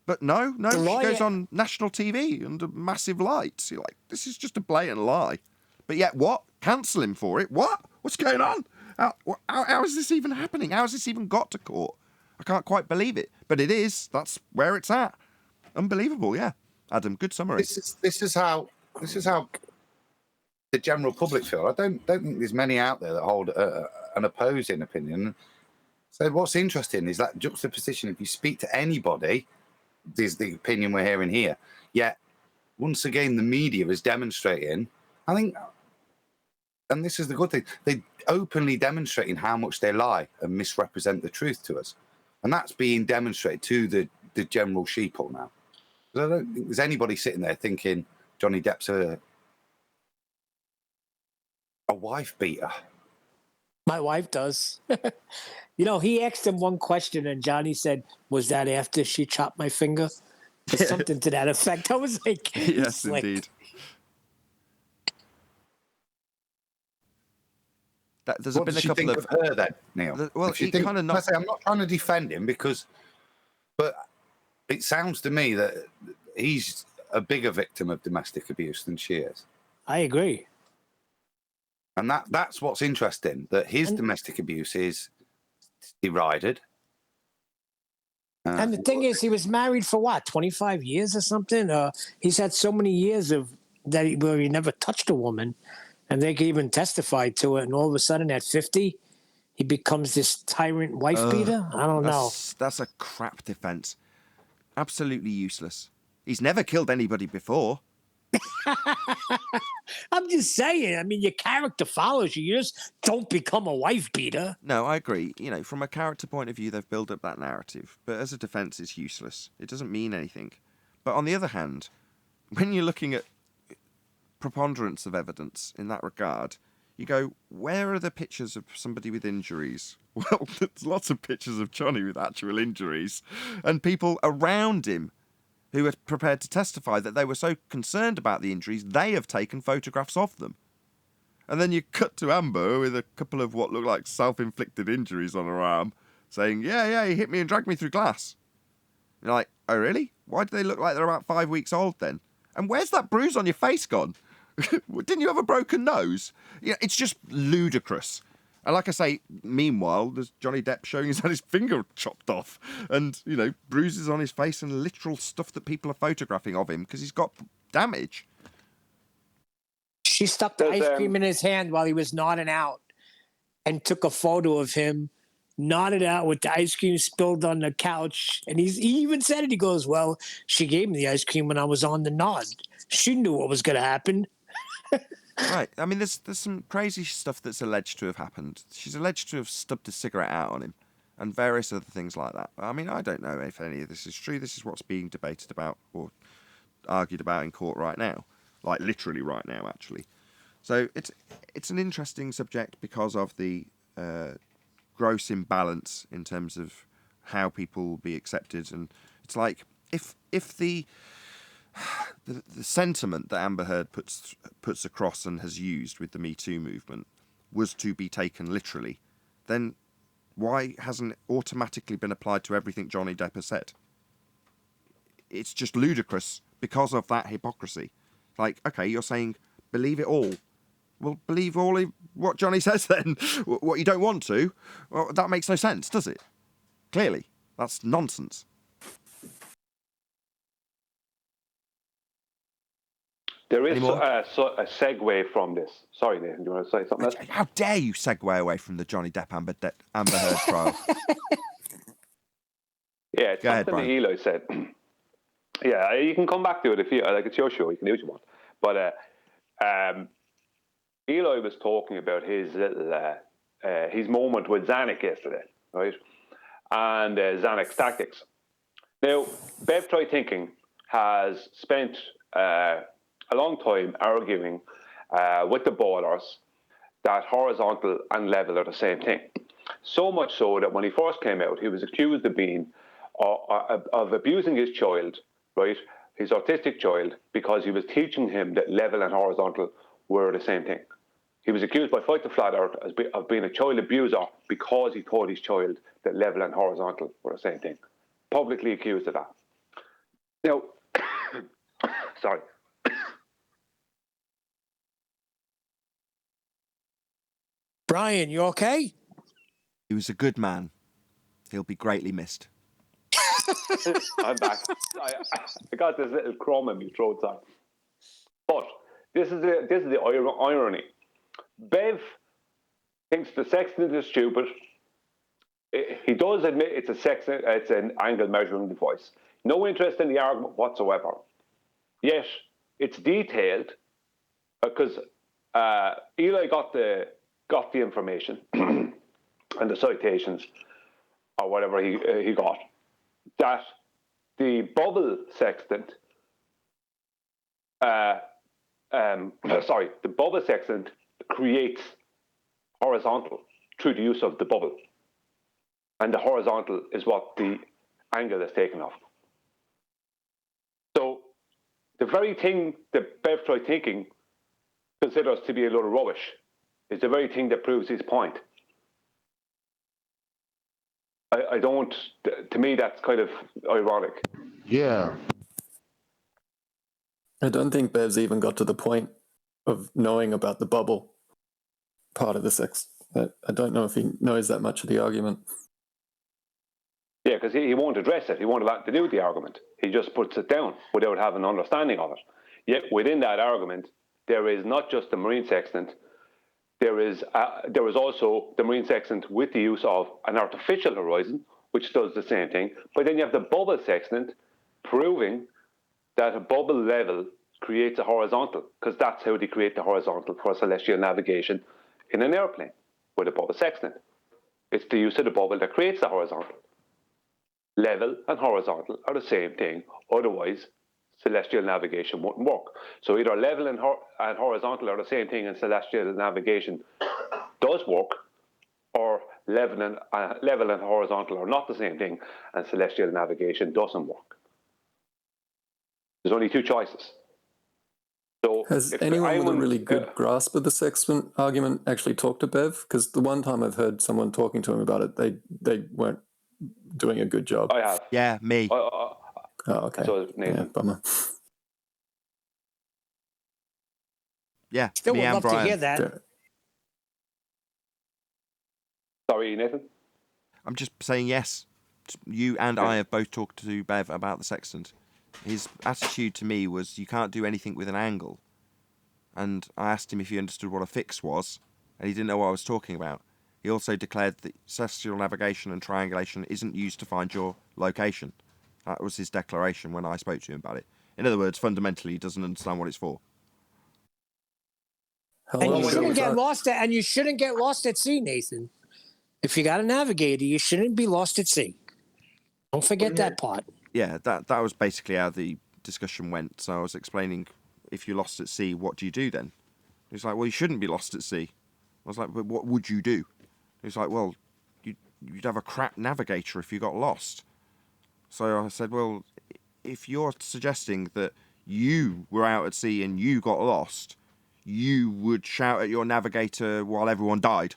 But no, she goes on national TV under massive lights. You're like, this is just a blatant lie. But yet what? Cancel him for it? What? What's going on? How is this even happening? How has this even got to court? I can't quite believe it. But it is. That's where it's at. Unbelievable, yeah. Adam, good summary. This is how the general public feel. I don't think there's many out there that hold an opposing opinion. So what's interesting is that juxtaposition. If you speak to anybody, there's the opinion we're hearing here. Yet, once again, the media is demonstrating, I think, and this is the good thing, they're openly demonstrating how much they lie and misrepresent the truth to us. And that's being demonstrated to the general sheeple now. I don't think there's anybody sitting there thinking Johnny Depp's a wife beater. My wife does. He asked him one question, and Johnny said, "Was that after she chopped my finger?" Or something to that effect. I was like, yes, indeed. There's what been did a couple you think of her then, Neil? Well, he kind of not. I'm not trying to defend him but it sounds to me that he's a bigger victim of domestic abuse than she is. I agree. And that's what's interesting, that his domestic abuse is derided. And the thing is, he was married for what, 25 years or something? He's had so many years where he never touched a woman, and they could even testify to it. And all of a sudden, at 50, he becomes this tyrant wife beater. I don't know. That's a crap defense. Absolutely useless. He's never killed anybody before. I'm just saying. I mean, your character follows you. You just don't become a wife beater. No, I agree. From a character point of view, they've built up that narrative. But as a defense, it's useless. It doesn't mean anything. But on the other hand, when you're looking at preponderance of evidence in that regard, you go, where are the pictures of somebody with injuries? Well, there's lots of pictures of Johnny with actual injuries and people around him who are prepared to testify that they were so concerned about the injuries, they have taken photographs of them. And then you cut to Amber with a couple of what look like self-inflicted injuries on her arm, saying, yeah, he hit me and dragged me through glass. You're like, oh, really? Why do they look like they're about 5 weeks old then? And where's that bruise on your face gone? Didn't you have a broken nose? It's just ludicrous. And like I say, meanwhile, there's Johnny Depp showing he's had his finger chopped off and, bruises on his face and literal stuff that people are photographing of him because he's got damage. She stuck the ice cream in his hand while he was nodding out and took a photo of him nodded out with the ice cream spilled on the couch. And he even said it. He goes, well, she gave me the ice cream when I was on the nod. She knew what was going to happen. Right. I mean, there's some crazy stuff that's alleged to have happened. She's alleged to have stubbed a cigarette out on him and various other things like that. I mean, I don't know if any of this is true. This is what's being debated about or argued about in court right now, like literally right now, actually. So it's an interesting subject because of the gross imbalance in terms of how people will be accepted, and it's like if the sentiment that Amber Heard puts across and has used with the Me Too movement was to be taken literally, then why hasn't it automatically been applied to everything Johnny Depp has said? It's just ludicrous because of that hypocrisy. Like, okay, you're saying believe it all. Well, believe all what Johnny says then. What you don't want to, well, that makes no sense, does it? Clearly, that's nonsense. There is a segue from this. Sorry, Nathan, do you want to say something else? How dare you segue away from the Johnny Depp Amber Heard trial? Yeah, it's something that Eli said. Yeah, you can come back to it if you like. It's your show. You can do what you want. But Eli was talking about his little his moment with Zanuck yesterday, right? And Zanuck's tactics. Now, Bev Try Thinking has spent a long time arguing with the ballers that horizontal and level are the same thing. So much so that when he first came out, he was accused of being of abusing his child, right, his autistic child, because he was teaching him that level and horizontal were the same thing. He was accused by Fight the Flat Earth of being a child abuser because he taught his child that level and horizontal were the same thing. Publicly accused of that. Now, sorry. Brian, you okay? He was a good man. He'll be greatly missed. I'm back. I got this little crumb in my throat time. But this is the irony. Bev thinks the sextant is stupid. He does admit it's an angle measuring device. No interest in the argument whatsoever. Yet it's detailed because Eli got the information and the citations or whatever he got, that the bubble sextant the bubble sextant creates horizontal through the use of the bubble, and the horizontal is what the angle is taken off. So the very thing that Bev Try Thinking considers to be a load of rubbish is the very thing that proves his point. I don't, to me, that's kind of ironic. Yeah. I don't think Bev's even got to the point of knowing about the bubble part of the sex. I don't know if he knows that much of the argument. Yeah, because he won't address it. He won't have to do with the argument. He just puts it down without having an understanding of it. Yet within that argument, there is not just the marine sextant. There is also the marine sextant with the use of an artificial horizon, which does the same thing. But then you have the bubble sextant proving that a bubble level creates a horizontal, because that's how they create the horizontal for celestial navigation in an airplane with a bubble sextant. It's the use of the bubble that creates the horizontal. Level and horizontal are the same thing. Otherwise, celestial navigation wouldn't work. So either level and horizontal are the same thing and celestial navigation does work, or level and horizontal are not the same thing and celestial navigation doesn't work. There's only two choices. So has anyone with a really good grasp of the sextant argument actually talked to Bev? Because the one time I've heard someone talking to him about it, they weren't doing a good job. I have. Yeah, me. Oh, okay. So yeah, bummer. Yeah, Still me would and love Brian. to hear that. Yeah. Sorry, Nathan? I'm just saying yes. You and I have both talked to Bev about the sextant. His attitude to me was, you can't do anything with an angle. And I asked him if he understood what a fix was, and he didn't know what I was talking about. He also declared that celestial navigation and triangulation isn't used to find your location. That was his declaration when I spoke to him about it. In other words, fundamentally, he doesn't understand what it's for. And you shouldn't get lost and you shouldn't get lost at sea, Nathan. If you got a navigator, you shouldn't be lost at sea. Don't forget that part. Yeah, that was basically how the discussion went. So I was explaining, if you're lost at sea, what do you do then? He's like, well, you shouldn't be lost at sea. I was like, but what would you do? He's like, well, you'd have a crap navigator if you got lost. So I said, well, if you're suggesting that you were out at sea and you got lost, you would shout at your navigator while everyone died.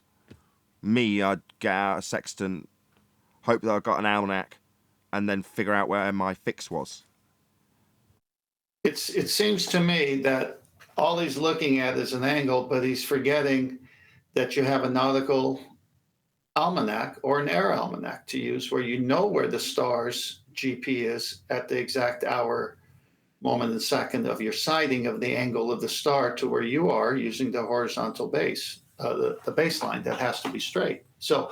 Me, I'd get out a sextant, hope that I got an almanac, and then figure out where my fix was. It seems to me that all he's looking at is an angle, but he's forgetting that you have a nautical almanac or an air almanac to use, where you know where the star's GP is at the exact hour, moment, and second of your sighting of the angle of the star to where you are using the horizontal base, the baseline that has to be straight. So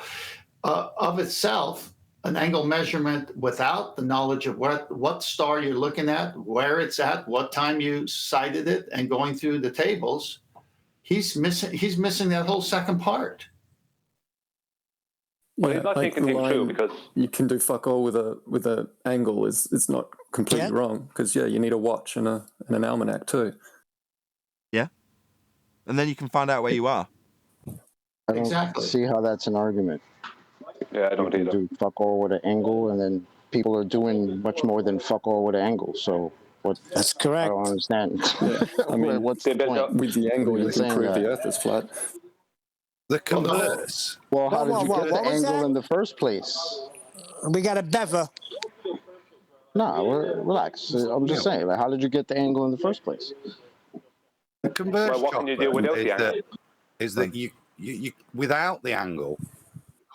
of itself, an angle measurement without the knowledge of what star you're looking at, where it's at, what time you sighted it, and going through the tables, he's missing that whole second part. Well, he's not thinking things through, because you can do fuck all with a angle is not completely wrong, because you need a watch and an almanac too. Yeah, and then you can find out where you are. I don't see how that's an argument. Yeah, I don't either. Do fuck all with an angle, and then people are doing much more than fuck all with an angle. So what? That's correct. I don't understand. Yeah. I mean, what's the point? With the angle, you can prove the Earth is flat. The converse. Well, how did you get the angle that? in the first place? We got a bever. No, relax. I'm just saying, like, how did you get the angle in the first place? The converse. Well, what can you do without the angle? Is that you without the angle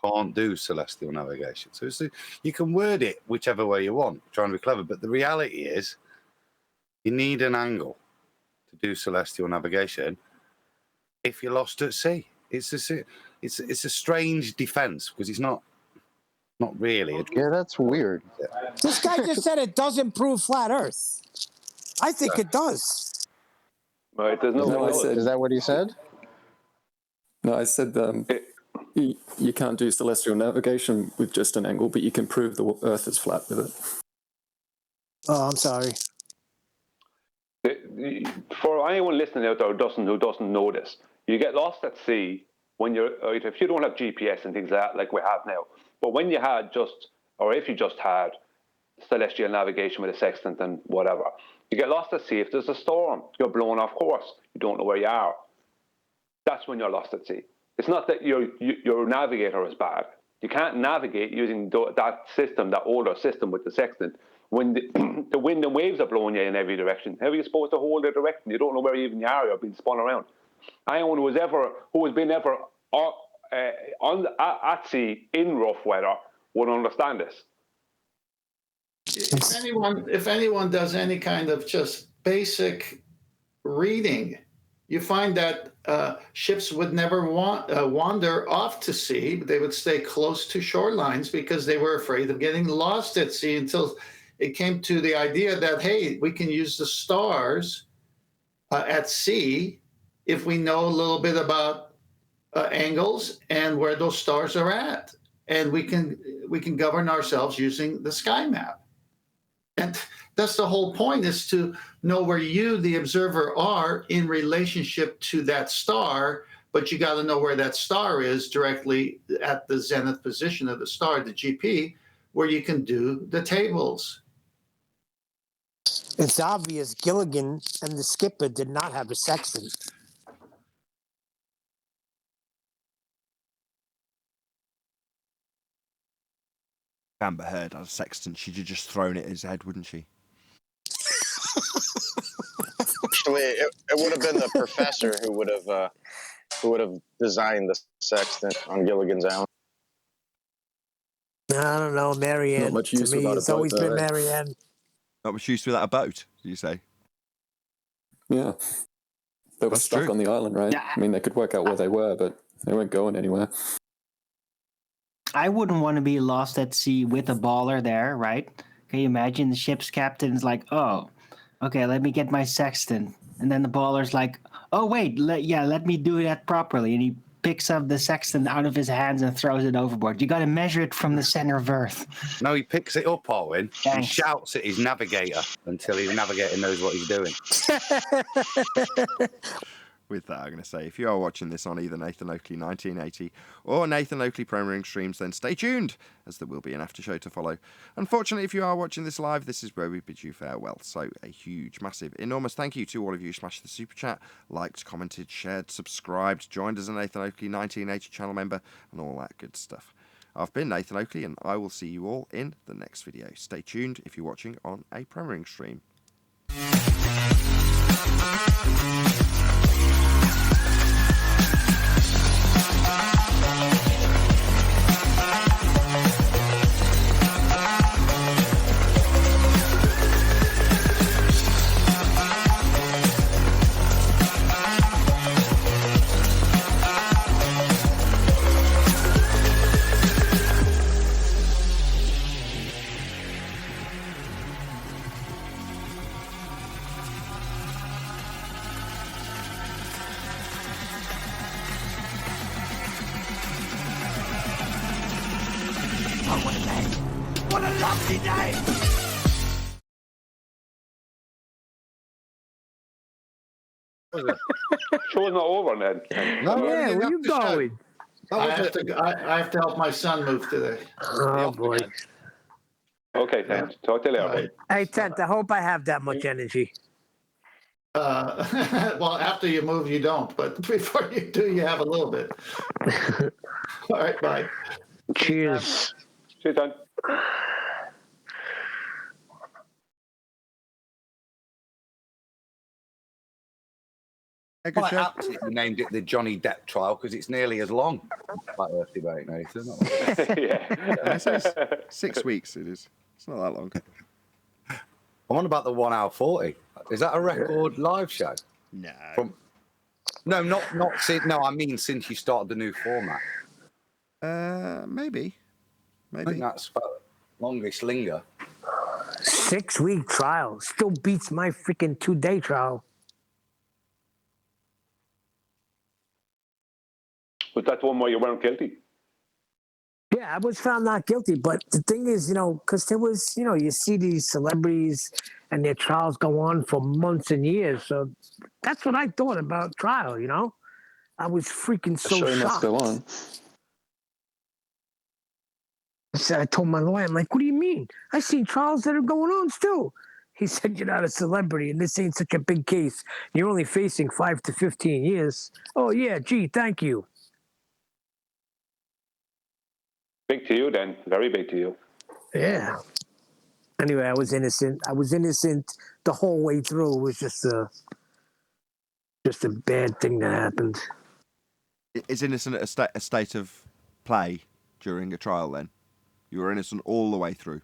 can't do celestial navigation. So you can word it whichever way you want, trying to be clever. But the reality is, you need an angle to do celestial navigation if you're lost at sea. It's a strange defense, because it's not really. Yeah, that's weird. This guy just said it doesn't prove flat Earth. I think it does. Right, there's no. Is that what he said? No, I said you can't do celestial navigation with just an angle, but you can prove the Earth is flat with it. Oh, I'm sorry. For anyone listening out there who doesn't know this, you get lost at sea when if you don't have GPS and things like we have now. But when you if you just had celestial navigation with a sextant and whatever, you get lost at sea. If there's a storm, you're blown off course. You don't know where you are. That's when you're lost at sea. It's not that your navigator is bad. You can't navigate using that system, that older system with the sextant, when the wind and waves are blowing you in every direction. How are you supposed to hold the direction? You don't know where even you are. You're being spun around. Anyone who has been ever at sea in rough weather would understand this. If anyone does any kind of just basic reading, you find that ships would never wander off to sea. They would stay close to shorelines because they were afraid of getting lost at sea, until it came to the idea that, hey, we can use the stars at sea if we know a little bit about angles and where those stars are at. And we can govern ourselves using the sky map. And that's the whole point, is to know where you, the observer, are in relationship to that star, but you got to know where that star is directly at the zenith position of the star, the GP, where you can do the tables. It's obvious Gilligan and the skipper did not have a sextant. Amber Heard had a sextant. She'd have just thrown it at his head, wouldn't she? It would have been the professor who would have designed the sextant on Gilligan's Island. I don't know, Marianne. Not much use to me, without a it's boat, always though, been eh? Marianne. Not much use without a boat, do you say? Yeah. They were That's stuck true. on the island, right? I mean, they could work out where they were, but they weren't going anywhere. I wouldn't want to be lost at sea with a baller there, right? Can you imagine the ship's captain's like, oh, okay, let me get my sextant. And then the baller's like, oh, wait, let me do that properly. And he picks up the sextant out of his hands and throws it overboard. You got to measure it from the center of Earth. No, he picks it up, Owen, and Thanks. shouts at his navigator until his navigator knows what he's doing. With that, I'm going to say, if you are watching this on either Nathan Oakley 1980 or Nathan Oakley Premiering streams, then stay tuned, as there will be an after show to follow. Unfortunately, if you are watching this live, this is where we bid you farewell. So a huge, massive, enormous thank you to all of you who smashed the super chat, liked, commented, shared, subscribed, joined as a Nathan Oakley 1980 channel member, and all that good stuff. I've been Nathan Oakley, and I will see you all in the next video. Stay tuned if you're watching on a Premiering stream. What a lovely day! Show's not over then. No, Yeah, where you going? I have to help my son move today. Oh, boy. Okay, thanks. Talk to you later. Hey, Tent, I hope I have that much energy. Well, after you move, you don't, but before you do, you have a little bit. All right, bye. Cheers. See you, Dan. Good show. Absolutely named it the Johnny Depp trial because it's nearly as long. Like Earth debate, Nathan. Yeah. It says 6 weeks, it is. It's not that long. I'm on about the 1 hour 40. Is that a record live show? No. No, not since. No, I mean since you started the new format. Maybe. I think that's the longest linger. 6-week trial still beats my freaking 2-day trial. Was that the one where you weren't guilty? Yeah, I was found not guilty, but the thing is, because there was, you see these celebrities and their trials go on for months and years. So that's what I thought about trial, I was freaking so The show shocked. must go on. I told my lawyer, I'm like, what do you mean? I seen trials that are going on still. He said, you're not a celebrity and this ain't such a big case. You're only facing 5 to 15 years. Oh, yeah, gee, thank you. Big to you then. Very big to you. Yeah. Anyway, I was innocent. I was innocent the whole way through. It was just a bad thing that happened. Is innocent a state of play during a trial then? You were innocent all the way through?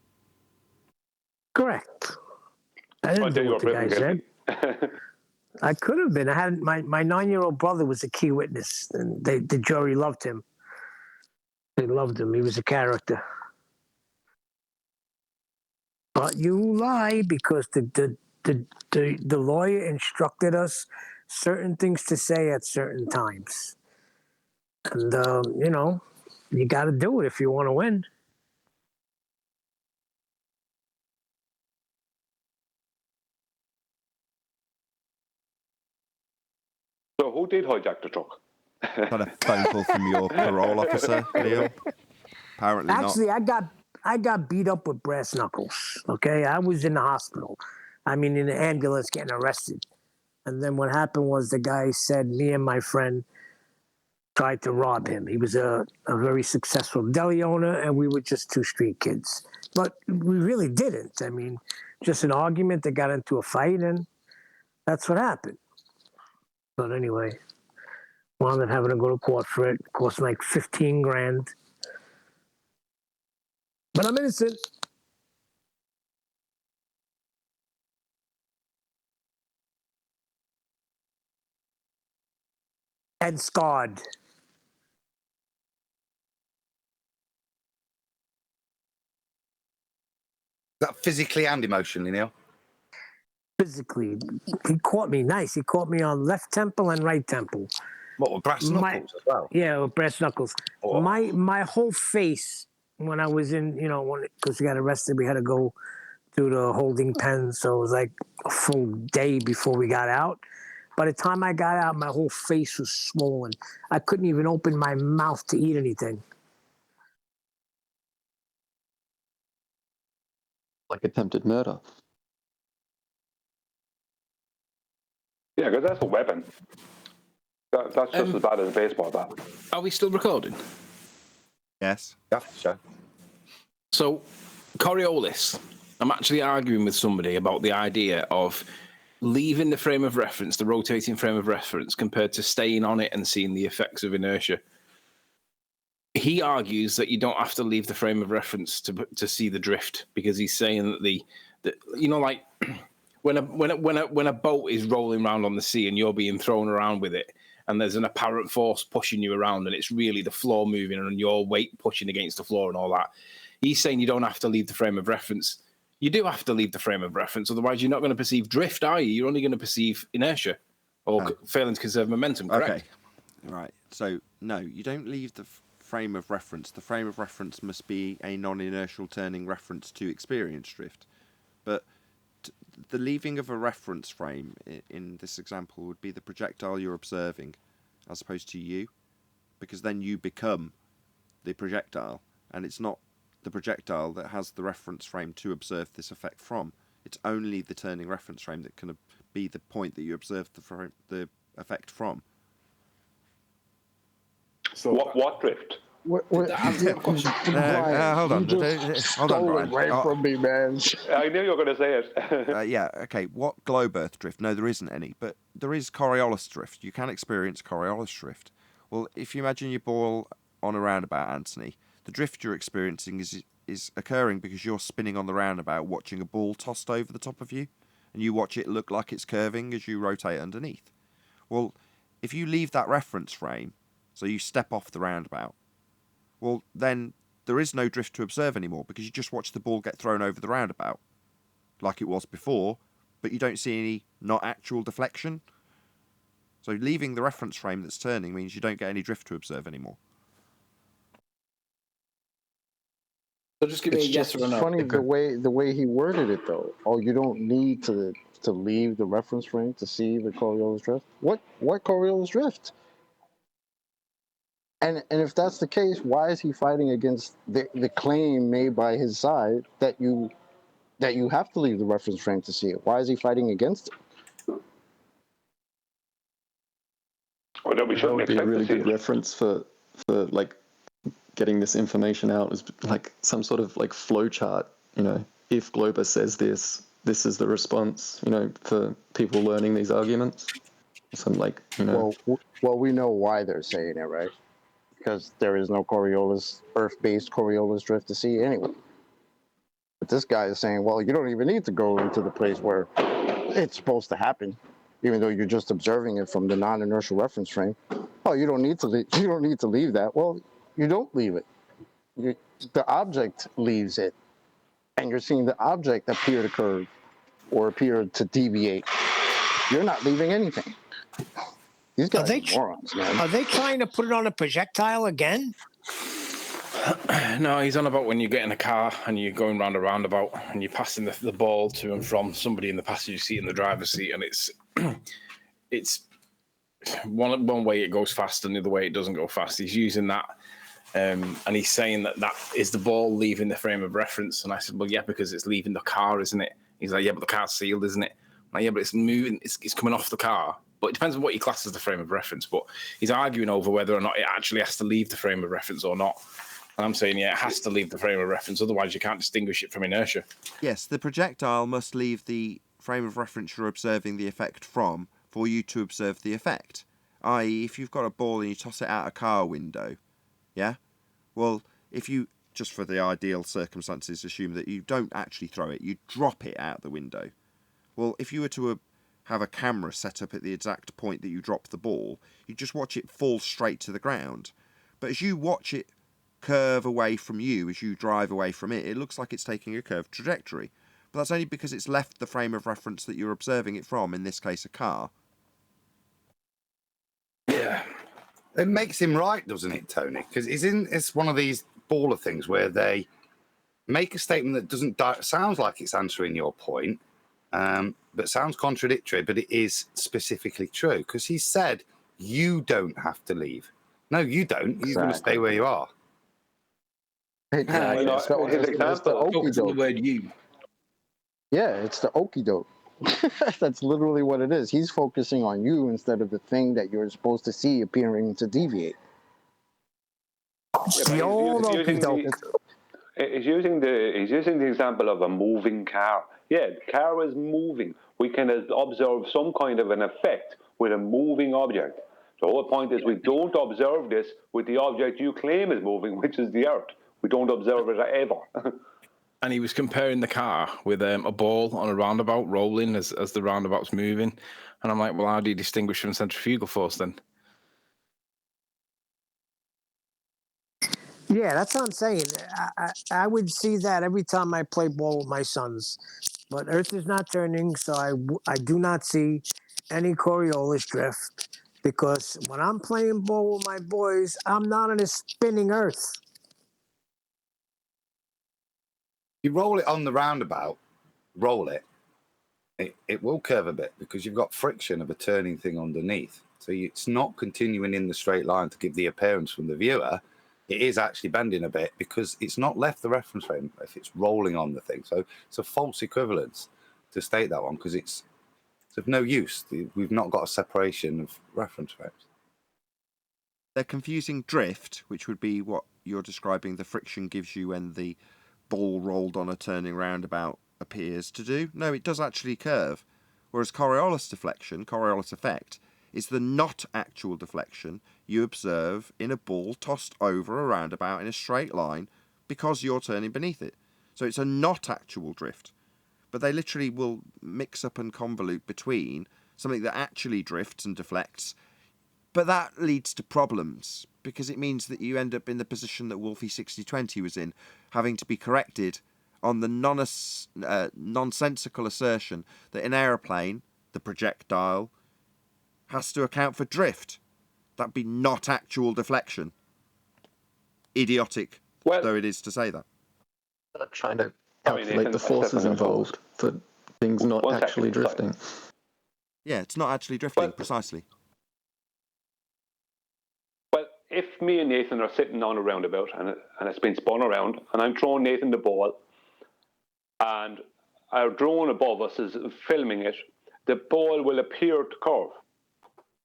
Correct. I didn't do what the guy said. I could have been. I had my 9-year-old brother was a key witness, and the jury loved him. They loved him. He was a character. But you lie because the lawyer instructed us certain things to say at certain times. And, you got to do it if you want to win. So who did hijack the truck? Got a phone call from your parole officer, Neil? Apparently Actually, not. I got beat up with brass knuckles, okay? I was in the hospital. In the ambulance getting arrested. And then what happened was the guy said me and my friend tried to rob him. He was a very successful deli owner, and we were just 2 street kids. But we really didn't. Just an argument that got into a fight, and that's what happened. But anyway, wound up having to go to court for it. It cost like $15,000. But I'm innocent. And scarred. Is that physically and emotionally, Neil? Physically. He caught me nice. He caught me on left temple and right temple. What, with brass knuckles as well? Yeah, with brass knuckles. Oh. My whole face when I was in, because we got arrested, we had to go through the holding pen, so it was like a full day before we got out. By the time I got out, my whole face was swollen. I couldn't even open my mouth to eat anything. Like attempted murder. Yeah, because that's a weapon. That's just as bad as a baseball bat. Are we still recording? Yes. Yeah, sure. So, Coriolis, I'm actually arguing with somebody about the idea of leaving the frame of reference, the rotating frame of reference, compared to staying on it and seeing the effects of inertia. He argues that you don't have to leave the frame of reference to see the drift, because he's saying that like when a boat is rolling around on the sea and you're being thrown around with it, and there's an apparent force pushing you around, and it's really the floor moving and your weight pushing against the floor and all that. He's saying you don't have to leave the frame of reference. You do have to leave the frame of reference, otherwise you're not going to perceive drift, are you? You're only going to perceive inertia or failing to conserve momentum, correct? Okay, right. So, no, you don't leave the frame of reference. The frame of reference must be a non-inertial turning reference to experience drift. But the leaving of a reference frame in this example would be the projectile you're observing as opposed to you, because then you become the projectile, and it's not the projectile that has the reference frame to observe this effect from. It's only the turning reference frame that can be the point that you observe the effect from. So what drift? Hold on. Hold on, Brian. Right from me, man. I knew you were going to say it. Yeah, okay. What globe Earth drift? No, there isn't any, but there is Coriolis drift. You can experience Coriolis drift. Well, if you imagine your ball on a roundabout, Anthony, the drift you're experiencing is occurring because you're spinning on the roundabout watching a ball tossed over the top of you, and you watch it look like it's curving as you rotate underneath. Well, if you leave that reference frame, so you step off the roundabout, well, then there is no drift to observe anymore because you just watch the ball get thrown over the roundabout like it was before, but you don't see any not actual deflection. So leaving the reference frame that's turning means you don't get any drift to observe anymore. So just give me a yes or a no. Funny the way he worded it though. Oh, you don't need to leave the reference frame to see the Coriolis drift. What Coriolis drift? And if that's the case, why is he fighting against the claim made by his side that you have to leave the reference frame to see it? Why is he fighting against it? Well, no, we That shouldn't would be a expect really to see good it. reference for like getting this information out is like some sort of like flow chart. If Glober says this is the response. For people learning these arguments. Some like Well, we know why they're saying it, right? Because there is no Coriolis, Earth-based Coriolis drift to see anyway. But this guy is saying, well, you don't even need to go into the place where it's supposed to happen, even though you're just observing it from the non-inertial reference frame. Oh, you don't need to leave that. Well, you don't leave it. The object leaves it, and you're seeing the object appear to curve or appear to deviate. You're not leaving anything. These guys are morons, man. Are they trying to put it on a projectile again? No, he's on about when you get in a car and you're going round a roundabout and you're passing the ball to and from somebody in the passenger seat and the driver's seat, and it's one way it goes fast and the other way it doesn't go fast. He's using that, and he's saying that is the ball leaving the frame of reference. And I said, well, yeah, because it's leaving the car, isn't it? He's like, yeah, but the car's sealed, isn't it? I'm like, yeah, but it's moving, it's coming off the car. But it depends on what you class as the frame of reference. But he's arguing over whether or not it actually has to leave the frame of reference or not. And I'm saying, yeah, it has to leave the frame of reference. Otherwise, you can't distinguish it from inertia. Yes, the projectile must leave the frame of reference you're observing the effect from for you to observe the effect. I.e., if you've got a ball and you toss it out a car window, yeah? Well, if you, just for the ideal circumstances, assume that you don't actually throw it, you drop it out the window. Well, if you were to have a camera set up at the exact point that you drop the ball, you just watch it fall straight to the ground. But as you watch it curve away from you, as you drive away from it, it looks like it's taking a curved trajectory. But that's only because it's left the frame of reference that you're observing it from, in this case a car. Yeah. It makes him right, doesn't it, Tony? Because it's one of these baller things where they make a statement that doesn't sounds like it's answering your point, but sounds contradictory, but it is specifically true. Because he said, you don't have to leave. No, you don't. You're going to stay where you are. Exactly. No, So his it's the example okey Focus on the doke. word "you." Yeah, it's the okey doke. That's literally what it is. He's focusing on you instead of the thing that you're supposed to see appearing to deviate. The old okey doke. He's using the example of a moving car. Yeah, the car is moving. We can observe some kind of an effect with a moving object. The whole point is we don't observe this with the object you claim is moving, which is the Earth. We don't observe it ever. And he was comparing the car with a ball on a roundabout rolling as the roundabout's moving. And I'm like, well, how do you distinguish from centrifugal force then? Yeah, that's what I'm saying. I would see that every time I play ball with my sons. But Earth is not turning, so I do not see any Coriolis drift. Because when I'm playing ball with my boys, I'm not on a spinning Earth. You roll it on the roundabout, it will curve a bit because you've got friction of a turning thing underneath. So it's not continuing in the straight line to give the appearance from the viewer. It is actually bending a bit because it's not left the reference frame if it's rolling on the thing. So it's a false equivalence to state that one because it's of no use. We've not got a separation of reference frames. They're confusing drift, which would be what you're describing the friction gives you when the ball rolled on a turning roundabout appears to do. No, it does actually curve. Whereas Coriolis deflection, Coriolis effect, is the not actual deflection you observe in a ball tossed over a roundabout in a straight line because you're turning beneath it. So it's a not actual drift. But they literally will mix up and convolute between something that actually drifts and deflects. But that leads to problems because it means that you end up in the position that Wolfie 6020 was in, having to be corrected on the nonsensical assertion that an aeroplane, the projectile, has to account for drift. That'd be not actual deflection. Idiotic though it is to say that. Trying to calculate the forces involved for things not actually drifting. Yeah, it's not actually drifting, precisely. Well, if me and Nathan are sitting on a roundabout and it's been spun around and I'm throwing Nathan the ball and our drone above us is filming it, the ball will appear to curve.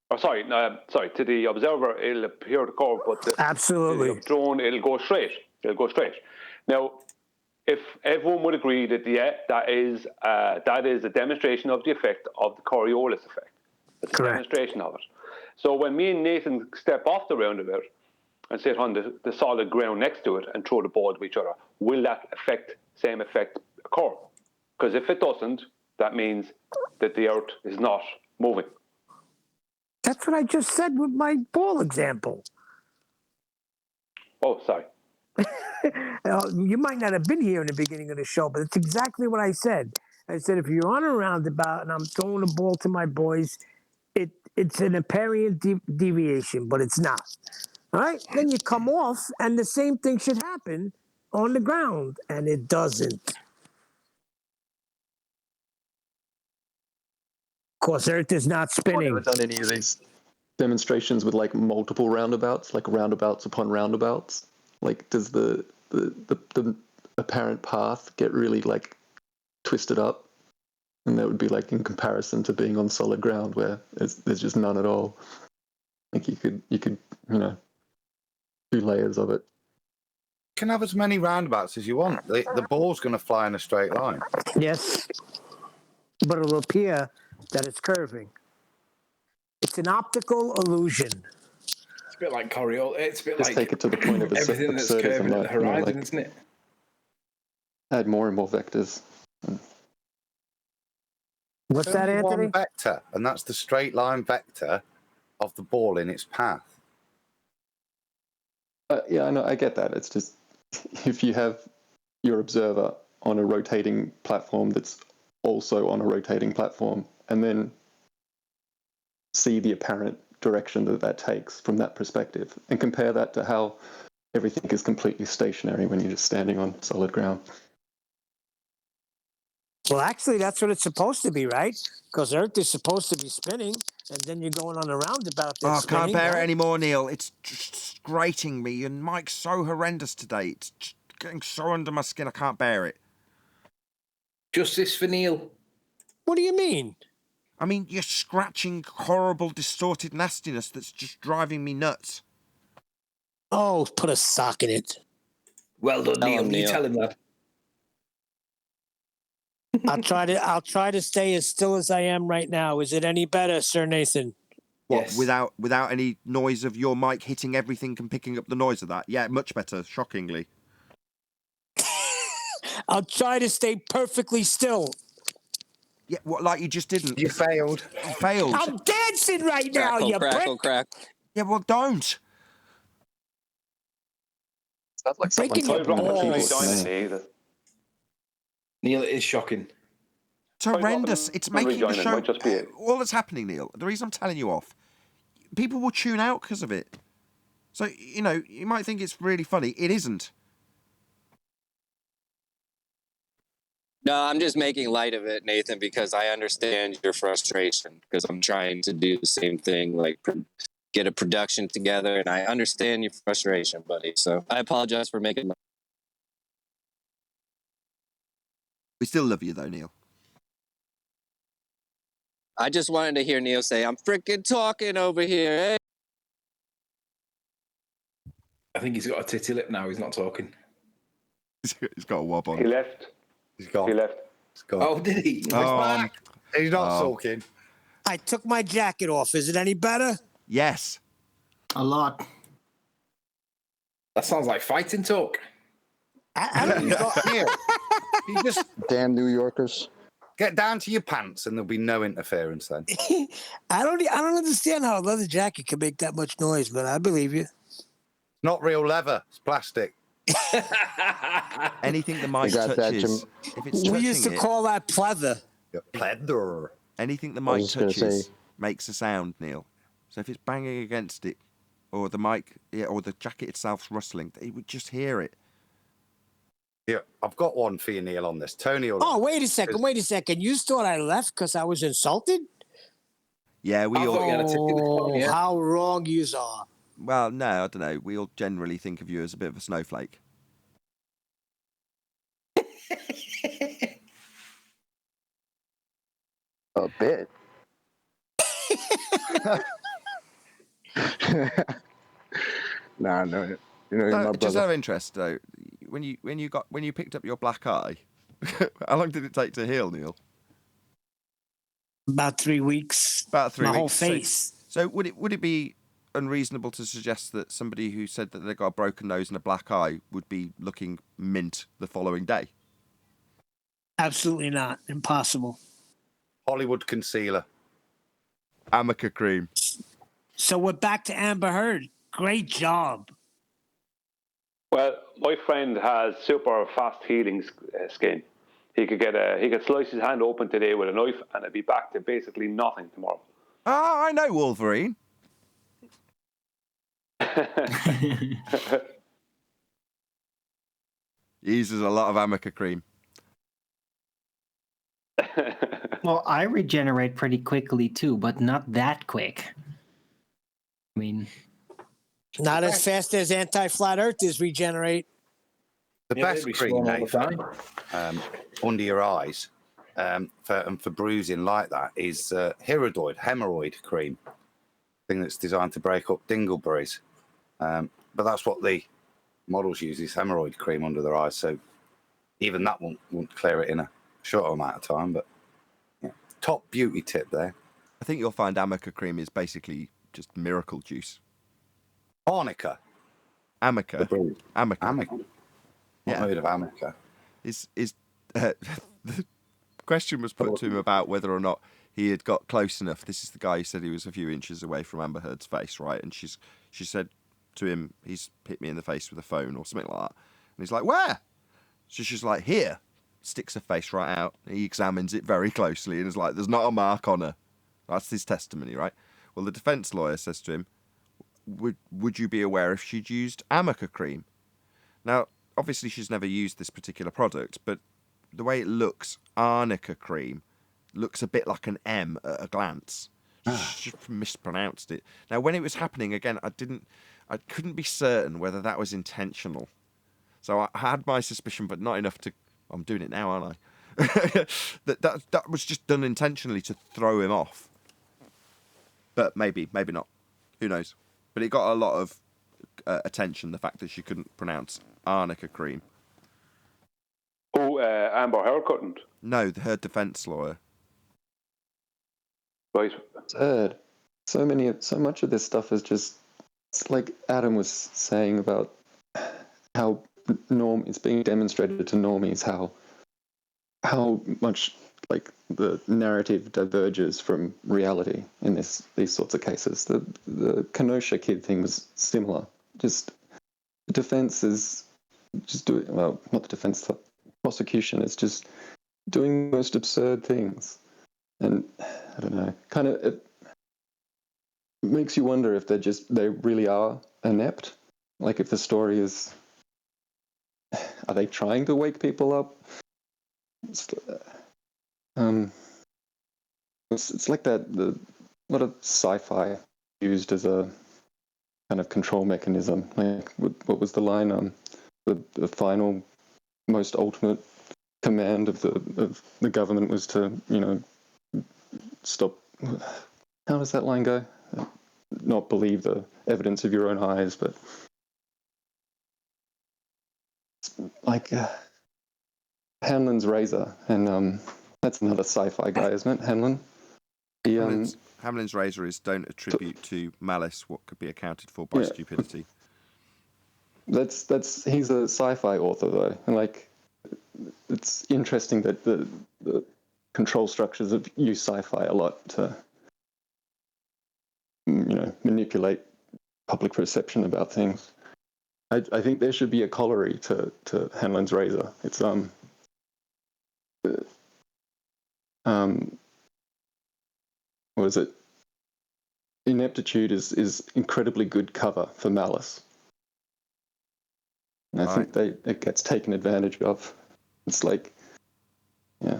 Or to the observer, it'll appear to curve, but the drone, it'll go straight. Now, if everyone would agree that that is a demonstration of the effect of the Coriolis effect. It's a demonstration of it. So when me and Nathan step off the roundabout and sit on the solid ground next to it and throw the ball to each other, will that same effect occur? Because if it doesn't, that means that the Earth is not moving. That's what I just said with my ball example. Oh, sorry. You might not have been here in the beginning of the show, but it's exactly what I said. I said, if you're on a roundabout and I'm throwing a ball to my boys, it's an apparent deviation, but it's not. All right? Then you come off, and the same thing should happen on the ground, and it doesn't. Of course, Earth is not spinning. I've never done any of these demonstrations with like multiple roundabouts, like roundabouts upon roundabouts. Like, does the apparent path get really like twisted up? And that would be like in comparison to being on solid ground where there's just none at all. Like you could do layers of it. You can have as many roundabouts as you want. The ball's going to fly in a straight line. Yes, but it'll appear that it's curving. It's an optical illusion. It's a bit like Coriolis. It's a bit Just like take it to the point of everything that's curving at the horizon, isn't it? Add more and more vectors. What's that, Anthony? One vector, and that's the straight line vector of the ball in its path. Yeah, I know. I get that. It's just if you have your observer on a rotating platform that's also on a rotating platform, and then see the apparent direction that takes from that perspective, and compare that to how everything is completely stationary when you're just standing on solid ground. Well, actually, that's what it's supposed to be, right? Because Earth is supposed to be spinning, and then you're going on a roundabout that's Oh, I spinning. can't bear right? it anymore, Neil. It's just grating me, and Mike's so horrendous today. It's just getting so under my skin, I can't bear it. Justice for Neil. What do you mean? I mean, you're scratching horrible, distorted nastiness that's just driving me nuts. Oh, put a sock in it. Well done, Neil. You tell him that. I'll try to stay as still as I am right now. Is it any better, Sir Nathan? What, Yes. without any noise of your mic hitting everything and picking up the noise of that? Yeah, much better, shockingly. I'll try to stay perfectly still. Yeah, what, like you just didn't? You failed. You failed. I'm dancing right now, you Crackle, prick. crack. Yeah, well, don't. Sounds like someone Breaking your talking to the balls. keyboard. Neil, it is shocking. It's horrendous. It's making the show... Might just be it. All that's happening, Neil, the reason I'm telling you off, people will tune out because of it. So, you know, you might think it's really funny. It isn't. No, I'm just making light of it, Nathan, because I understand your frustration, because I'm trying to do the same thing, like get a production together, and I understand your frustration, buddy. So I apologize for making light. We still love you, though, Neil. I just wanted to hear Neil say, I'm freaking talking over here, eh? I think he's got a titty lip now. He's not talking. He's got a wob on. He left. He's gone. He left. He's gone. Oh, did he? He's back. He's not sulking. I took my jacket off. Is it any better? Yes. A lot. That sounds like fighting talk. I don't know. Neil, you just Damn New Yorkers. get down to your pants and there'll be no interference then. I don't understand how a leather jacket can make that much noise, but I believe you. Not real leather. It's plastic. Anything the mic You got that, touches, Jim? if it's We touching used to it, call that pleather. Pleather. anything the I was mic just gonna touches say- makes a sound, Neil. So if it's banging against it, or the mic, or the jacket itself's rustling, he would just hear it. Yeah, I've got one for you, Neil, on this. Tony will... Oh, wait a second. You thought I left because I was insulted? Yeah, we I all... thought you had a titty lip on, yeah. How wrong you are. Well, no, I don't know. We all generally think of you as a bit of a snowflake. A bit. Nah, no. You know, you're my Just brother. out of interest, though, when you picked up your black eye, how long did it take to heal, Neil? About 3 weeks. About 3 My weeks. whole face. So would it be unreasonable to suggest that somebody who said that they got a broken nose and a black eye would be looking mint the following day? Absolutely not. Impossible. Hollywood concealer. Amica cream. So we're back to Amber Heard. Great job. Well, my friend has super fast healing skin. He could slice his hand open today with a knife, and it'd be back to basically nothing tomorrow. Ah, I know Wolverine. He uses a lot of Amica cream. Well, I regenerate pretty quickly too, but not that quick. I mean, Not as fast as anti-flat earthers regenerate. The Yeah, best they cream, respawn all the Nathan, time. under your eyes, for bruising like that, is hemorrhoid cream. Thing that's designed to break up dingleberries. But that's what the models use, is hemorrhoid cream under their eyes. So even that won't clear it in a short amount of time. But yeah, top beauty tip there. I think you'll find Amica cream is basically just miracle juice. Arnica. Amica. Amica. Amica. Not heard of Amica. The question was put to him about whether or not he had got close enough. This is the guy who said he was a few inches away from Amber Heard's face, right? And she said to him, he's hit me in the face with a phone or something like that. And he's like, where? So she's like, here. Sticks her face right out. He examines it very closely and is like, there's not a mark on her. That's his testimony, right? Well, the defence lawyer says to him, would you be aware if she'd used Amica cream? Now, obviously she's never used this particular product, but the way it looks, Arnica cream, looks a bit like an M at a glance. She mispronounced it. Now, when it was happening, again, I couldn't be certain whether that was intentional. So I had my suspicion, but not enough to... I'm doing it now, aren't I? that was just done intentionally to throw him off. But maybe not. Who knows? But it got a lot of attention, the fact that she couldn't pronounce Arnica cream. Oh, Amber Heard couldn't? No, her defence lawyer. Right. Sad. So much of this stuff is just, it's like Adam was saying about how it's being demonstrated to normies how much like the narrative diverges from reality in these sorts of cases. The Kenosha kid thing was similar. Just the defense is just doing, well, not the defense, the prosecution is just doing the most absurd things. And I don't know, kind of it makes you wonder if they really are inept. Like if the story is, are they trying to wake people up? It's like that. A lot of sci-fi used as a kind of control mechanism. Like what was the line? The final, most ultimate command of the government was to, stop. How does that line go? Not believe the evidence of your own eyes, but it's like Hanlon's razor, and that's another sci-fi guy, isn't it? Hanlon. Hamlin's razor is don't attribute to malice what could be accounted for by stupidity. He's a sci-fi author though, and like it's interesting that the control structures have used sci-fi a lot to manipulate public perception about things. I think there should be a corollary to Hanlon's razor. It's what is it? Ineptitude is incredibly good cover for malice. And I think it gets taken advantage of. It's like, yeah.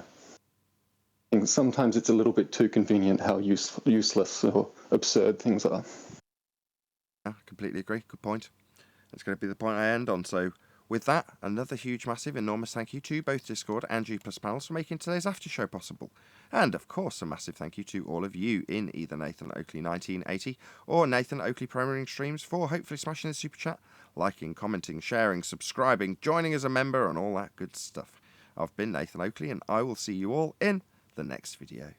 And sometimes it's a little bit too convenient how useless or absurd things are. I completely agree. Good point. That's going to be the point I end on. So with that, another huge, massive, enormous thank you to both Discord and G+ panels for making today's after show possible. And of course, a massive thank you to all of you in either Nathan Oakley 1980 or Nathan Oakley Premiering Streams for hopefully smashing the super chat, liking, commenting, sharing, subscribing, joining as a member, and all that good stuff. I've been Nathan Oakley, and I will see you all in the next video.